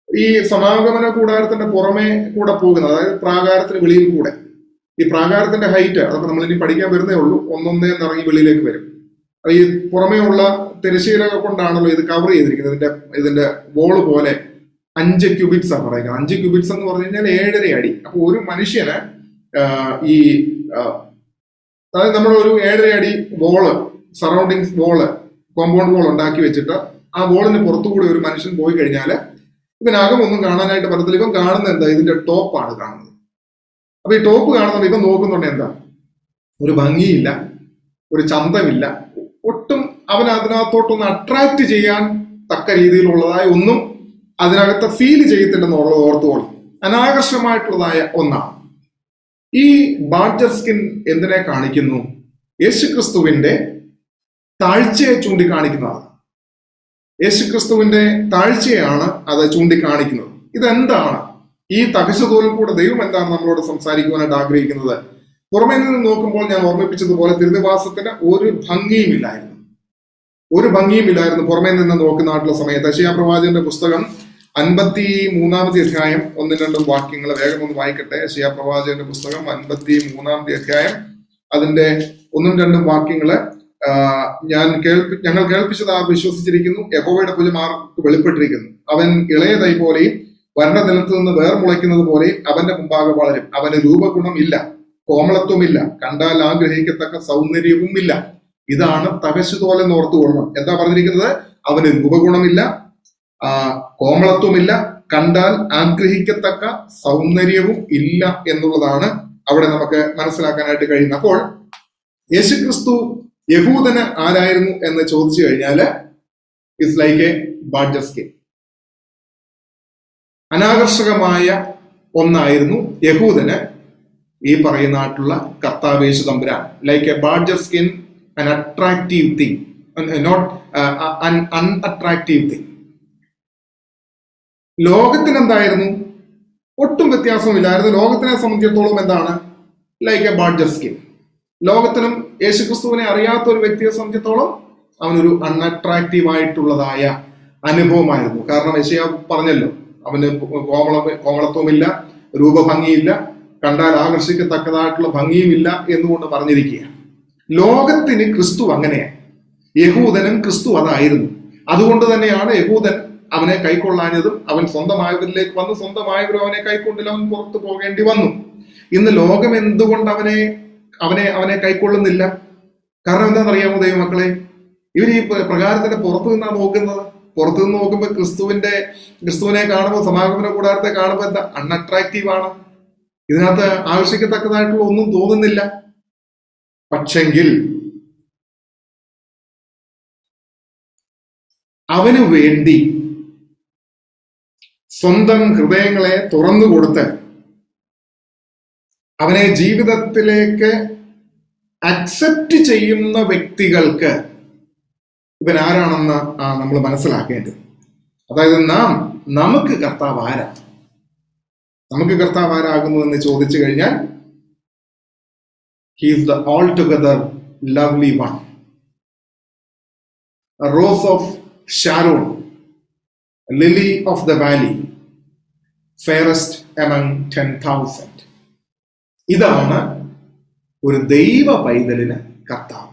ഈ സമാഗമന കൂടാരത്തിന്റെ പുറമെ കൂടെ പോകുന്നത്, അതായത് പ്രാകാരത്തിന് വെളിയിൽ കൂടെ, ഈ പ്രാകാരത്തിന്റെ ഹൈറ്റ് അതൊക്കെ നമ്മൾ ഇനി പഠിക്കാൻ വരുന്നേ ഉള്ളൂ, ഒന്നൊന്നേ ഇറങ്ങി വെളിയിലേക്ക് വരും. ഈ പുറമേ ഉള്ള തിരശ്ശീലകൾ കൊണ്ടാണല്ലോ ഇത് കവർ ചെയ്തിരിക്കുന്നത്. ഇതിന്റെ വോള് പോലെ 5 ക്യൂബിക്സ് ആണ് പറയുന്നത്. 5 ക്യൂബിക്സ് എന്ന് പറഞ്ഞു കഴിഞ്ഞാൽ 7.5 അടി. അപ്പൊ ഒരു മനുഷ്യന് അതായത് നമ്മൾ ഒരു 7.5 അടി wall, surroundings wall, compound wall ഉണ്ടാക്കി വെച്ചിട്ട് ആ വോളിന് പുറത്തുകൂടി ഒരു മനുഷ്യൻ പോയി കഴിഞ്ഞാൽ ഇവനകം ഒന്നും കാണാനായിട്ട് പറ്റത്തില്ല. ഇവൻ കാണുന്നത് എന്താ? ഇതിന്റെ ടോപ്പാണ് കാണുന്നത്. അപ്പൊ ഈ ടോപ്പ് കാണുന്നത് ഇവൻ നോക്കുന്നുണ്ട് എന്താ? ഒരു ഭംഗിയില്ല, ഒരു ചന്തമില്ല, ഒട്ടും അവൻ അതിനകത്തോട്ടൊന്ന് അട്രാക്ട് ചെയ്യാൻ തക്ക രീതിയിലുള്ളതായ ഒന്നും അതിനകത്ത് ഫീൽ ചെയ്യത്തില്ലെന്നുള്ളത് ഓർത്തുകൊള്ളും. അനാകർഷമായിട്ടുള്ളതായ ഒന്നാണ്. ഈ ബാഡ്ജർ സ്കിൻ എന്തിനെ കാണിക്കുന്നു? യേശുക്രിസ്തുവിന്റെ താഴ്ചയെ ചൂണ്ടിക്കാണിക്കുന്നതാണ്. യേശുക്രിസ്തുവിന്റെ താഴ്ചയാണ് അത് ചൂണ്ടിക്കാണിക്കുന്നത്. ഇതെന്താണ്? ഈ തകശതോലിൽ കൂടെ ദൈവം എന്താണ് നമ്മളോട് സംസാരിക്കുവാനായിട്ട് ആഗ്രഹിക്കുന്നത്? പുറമേ നിന്ന് നോക്കുമ്പോൾ ഞാൻ ഓർമ്മിപ്പിച്ചതുപോലെ തിരുനിവാസത്തിന് ഒരു ഭംഗിയുമില്ലായിരുന്നു. പുറമേ നിന്ന് നോക്കുന്നതായിട്ടുള്ള സമയത്ത്. യെശയ്യാ പ്രവാചകന്റെ പുസ്തകം 53-ാമത്തെ അധ്യായം 1-2 വാക്യങ്ങൾ വേഗം ഒന്ന് വായിക്കട്ടെ. യെശയ്യാ പ്രവാചകന്റെ പുസ്തകം 53-ാമത്തെ അധ്യായം അതിന്റെ 1-2 വാക്യങ്ങള് ഞങ്ങൾ കേൾപ്പിച്ചത് വിശ്വസിച്ചിരിക്കുന്നു. യഹോവയുടെ പുലിമാർക്ക് വെളിപ്പെട്ടിരിക്കുന്നു. അവൻ ഇളയ തൈ പോലെയും വരണ്ട നിലത്ത് നിന്ന് വേർമുളയ്ക്കുന്നത് പോലെയും അവന്റെ മുമ്പാകെ വളരും. അവന് രൂപഗുണം ഇല്ല, കോമളത്വമില്ല, കണ്ടാൽ ആഗ്രഹിക്കത്തക്ക സൗന്ദര്യവും ഇല്ല. ഇതാണ് തകശുതോലെന്ന് ഓർത്തുകൊള്ളണം. എന്താ പറഞ്ഞിരിക്കുന്നത്? അവന് രൂപഗുണമില്ല, കോമളത്വമില്ല, കണ്ടാൽ ആഗ്രഹിക്കത്തക്ക സൗന്ദര്യവും ഇല്ല എന്നുള്ളതാണ് അവിടെ നമുക്ക് മനസ്സിലാക്കാനായിട്ട് കഴിയുന്നത്. അപ്പോൾ യേശുക്രിസ്തു യഹൂദന് ആരായിരുന്നു എന്ന് ചോദിച്ചു കഴിഞ്ഞാല് it's like a badger skin. അനാകർഷകമായ ഒന്നായിരുന്നു യഹൂദന് ഈ പറയുന്നതായിട്ടുള്ള കർത്താവേശു തമ്പുരാൻ. Like a badger skin, an attractive thing, not an unattractive thing. ലോകത്തിന് എന്തായിരുന്നു? ഒട്ടും വ്യത്യാസമില്ലായിരുന്നു. ലോകത്തിനെ സംബന്ധിച്ചിടത്തോളം എന്താണ്? Like a badger skin. ലോകത്തിനും യേശുക്രിസ്തുവിനെ അറിയാത്ത ഒരു വ്യക്തിയെ സംബന്ധിച്ചിടത്തോളം അവനൊരു അൺഅട്രാക്റ്റീവ് ആയിട്ടുള്ളതായ അനുഭവമായിരുന്നു. കാരണം യെശയ്യാ പറഞ്ഞല്ലോ, അവന് കോമളത്വമില്ല, രൂപഭംഗിയില്ല, കണ്ടാൽ ആകർഷിക്കത്തക്കതായിട്ടുള്ള ഭംഗിയുമില്ല എന്നുകൊണ്ട് പറഞ്ഞിരിക്കുക. ലോകത്തിന് ക്രിസ്തു അങ്ങനെയാണ്. യഹൂദനും ക്രിസ്തു അതായിരുന്നു. അതുകൊണ്ട് തന്നെയാണ് യഹൂദൻ അവനെ കൈക്കൊള്ളാഞ്ഞതും അവൻ സ്വന്തമായവരിലേക്ക് വന്ന് സ്വന്തമായവരും അവനെ കൈക്കൊണ്ടില്ല, അവൻ പുറത്തു പോകേണ്ടി വന്നു. ഇന്ന് ലോകം എന്തുകൊണ്ട് അവനെ കൈക്കൊള്ളുന്നില്ല? കാരണം എന്താണെന്നറിയാമോ ദൈവമക്കളെ? ഇവർ ഈ പ്രകാരത്തിന്റെ പുറത്തു നിന്നാണ് നോക്കുന്നത്. പുറത്തു നിന്ന് നോക്കുമ്പോൾ ക്രിസ്തുവിനെ കാണുമ്പോൾ, സമാഗമന കൂടാരത്തെ കാണുമ്പോൾ എന്താ? അൺഅട്രാക്റ്റീവ് ആണ്. ഇതിനകത്ത് ആകർഷിക്കത്തക്കതായിട്ടുള്ള ഒന്നും തോന്നുന്നില്ല. പക്ഷെങ്കിൽ അവന് വേണ്ടി സ്വന്തം ഹൃദയങ്ങളെ തുറന്നു കൊടുത്ത് അവനെ ജീവിതത്തിലേക്ക് അക്സെപ്റ്റ് ചെയ്യുന്ന വ്യക്തികൾക്ക് ഇവൻ ആരാണെന്ന് നമ്മൾ മനസ്സിലാക്കേണ്ടത്. അതായത് നമുക്ക് കർത്താവ് ആരാണ്? നമുക്ക് കർത്താവ് ആരാകുന്നു എന്ന് ചോദിച്ചു കഴിഞ്ഞാൽ he is the altogether lovely one, a rose of Sharon, a lily of the valley, fairest among 10,000. ഇതാണ് ഒരു ദൈവ പൈതലിന് കർത്താവ്.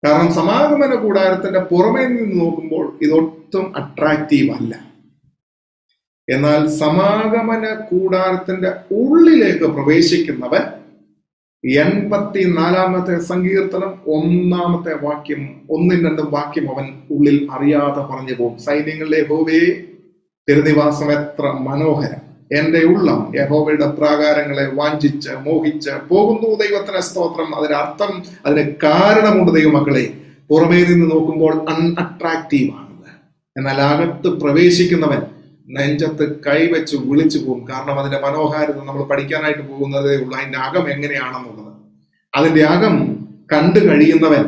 കാരണം സമാഗമന കൂടാരത്തിന്റെ പുറമേ നിന്ന് നോക്കുമ്പോൾ ഇതൊട്ടും അട്രാക്റ്റീവ് അല്ല. എന്നാൽ സമാഗമന കൂടാരത്തിന്റെ ഉള്ളിലേക്ക് പ്രവേശിക്കുന്നവൻ 84-ാമത്തെ സങ്കീർത്തനം 1-ാമത്തെ വാക്യം 1-2 വാക്യം അവൻ ഉള്ളിൽ അറിയാതെ പറഞ്ഞു പോകും. സൈന്യങ്ങളിലെ യഹോവേ, തിരുനിവാസം എത്ര മനോഹരം! എന്റെ ഉള്ളം യഹോവയുടെ പ്രാകാരങ്ങളെ വാഞ്ചിച്ച് മോഹിച്ച് പോകുന്നു. ദൈവത്തിന് സ്തോത്രം. അതിന് അർത്ഥം, അതിന് കാരണമുണ്ട് ദൈവമക്കളെ. പുറമേ നിന്ന് നോക്കുമ്പോൾ അൺഅട്രാക്റ്റീവ് ആണത്. എന്നാൽ അകത്ത് പ്രവേശിക്കുന്നവൻ നെഞ്ചത്ത് കൈവച്ച് വിളിച്ചു പോകും. കാരണം അതിന്റെ മനോഹാരിത നമ്മൾ പഠിക്കാനായിട്ട് പോകുന്നതേ ഉള്ളൂ. അതിന്റെ അകം എങ്ങനെയാണെന്നുള്ളത്. അതിന്റെ അകം കണ്ടു കഴിയുന്നവൻ,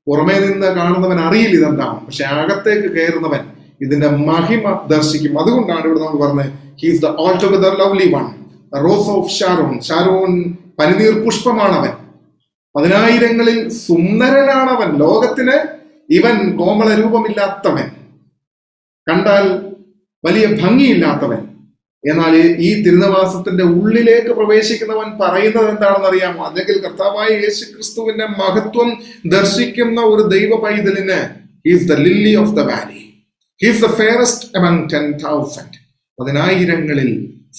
പുറമേ നിന്ന് കാണുന്നവൻ അറിയില്ല ഇതെന്താണ്, പക്ഷെ അകത്തേക്ക് കയറുന്നവൻ ഇതിന്റെ മഹിമ ദർശിക്കും. അതുകൊണ്ടാണ് ഇവിടെ നമ്മൾ പറഞ്ഞത് he's the all together lovely one, rose of Sharon. Sharon പനിനീർ പുഷ്പമാണവൻ, 10,000ങ്ങളിൽ സുന്ദരനാണവൻ. ലോകത്തിന് ഇവൻ കോമള രൂപമില്ലാത്തവൻ, കണ്ടാൽ വലിയ ഭംഗിയില്ലാത്തവൻ. എന്നാൽ ഈ തിരുനിവാസത്തിന്റെ ഉള്ളിലേക്ക് പ്രവേശിക്കുന്നവൻ പറയുന്നത് എന്താണെന്ന് അറിയാമോ? അല്ലെങ്കിൽ കർത്താവായ യേശു ക്രിസ്തുവിന്റെ മഹത്വം ദർശിക്കുന്ന ഒരു ദൈവ പൈതലിന് he's the lily of the valley, he's the fairest among 10,000. 10,000ങ്ങളിൽ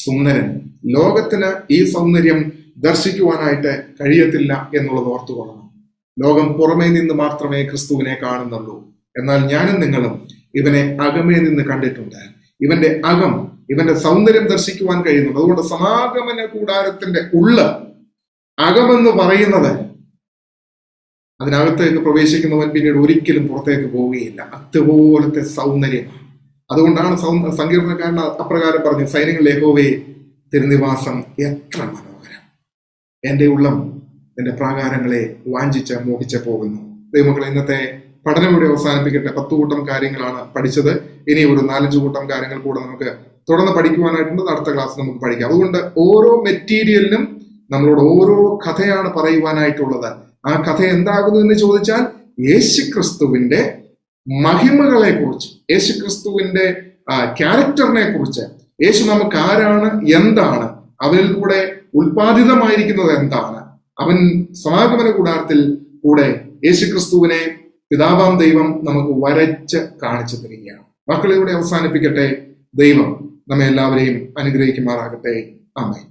സുന്ദരൻ. ലോകത്തിന് ഈ സൗന്ദര്യം ദർശിക്കുവാനായിട്ട് കഴിയത്തില്ല എന്നുള്ളത് ഓർത്തുകൊള്ളണം. ലോകം പുറമേ നിന്ന് മാത്രമേ ക്രിസ്തുവിനെ കാണുന്നുള്ളൂ. എന്നാൽ ഞാനും നിങ്ങളും ഇവനെ അകമേ നിന്ന് കണ്ടിട്ടുണ്ട്. ഇവന്റെ അകം, ഇവന്റെ സൗന്ദര്യം ദർശിക്കുവാൻ കഴിയുന്നുണ്ട്. അതുകൊണ്ട് സമാഗമന കൂടാരത്തിന്റെ അകമെന്ന് പറയുന്നത്, അതിനകത്തേക്ക് പ്രവേശിക്കുന്നവൻ പിന്നീട് ഒരിക്കലും പുറത്തേക്ക് പോവുകയില്ല. അതുപോലത്തെ സൗന്ദര്യമാണ്. അതുകൊണ്ടാണ് സങ്കീർത്തനക്കാരൻ അപ്രകാരം പറഞ്ഞു, സൈന്യങ്ങളുടെ യഹോവേ തിരുനിവാസം എത്ര മനോഹരം, എന്റെ ഉള്ളം എന്റെ പ്രാകാരങ്ങളെ വാഞ്ചിച്ച് മോഹിച്ച് പോകുന്നു. ദൈവമക്കളെ, ഇന്നത്തെ പഠനം ഇവിടെ അവസാനിപ്പിക്കട്ടെ. 10 കൂട്ടം കാര്യങ്ങളാണ് പഠിച്ചത്. ഇനി ഒരു 4-5 കൂട്ടം കാര്യങ്ങൾ കൂടെ നമുക്ക് തുടർന്ന് പഠിക്കുവാനായിട്ടുണ്ട്. അടുത്ത ക്ലാസ് നമുക്ക് പഠിക്കാം. അതുകൊണ്ട് ഓരോ മെറ്റീരിയലിനും നമ്മളോട് ഓരോ കഥയാണ് പറയുവാനായിട്ടുള്ളത്. ആ കഥ എന്താകുന്നു എന്ന് ചോദിച്ചാൽ യേശുക്രിസ്തുവിന്റെ മഹിമകളെ കുറിച്ച്, യേശുക്രിസ്തുവിന്റെ ക്യാരക്ടറിനെ കുറിച്ച്, യേശു നമുക്ക് ആരാണ്, എന്താണ്, അവനിൽ കൂടെ ഉൽപാദിതമായിരിക്കുന്നത് എന്താണ്, അവൻ സമാഗമന കൂടാരത്തിൽ കൂടെ യേശുക്രിസ്തുവിനെ പിതാവാം ദൈവം നമുക്ക് വരച്ച് കാണിച്ചു തരികയാണ്. മക്കളെ ഇവിടെ അവസാനിപ്പിക്കട്ടെ. ദൈവം നമ്മെ എല്ലാവരെയും അനുഗ്രഹിക്കുമാറാകട്ടെ. ആമേൻ.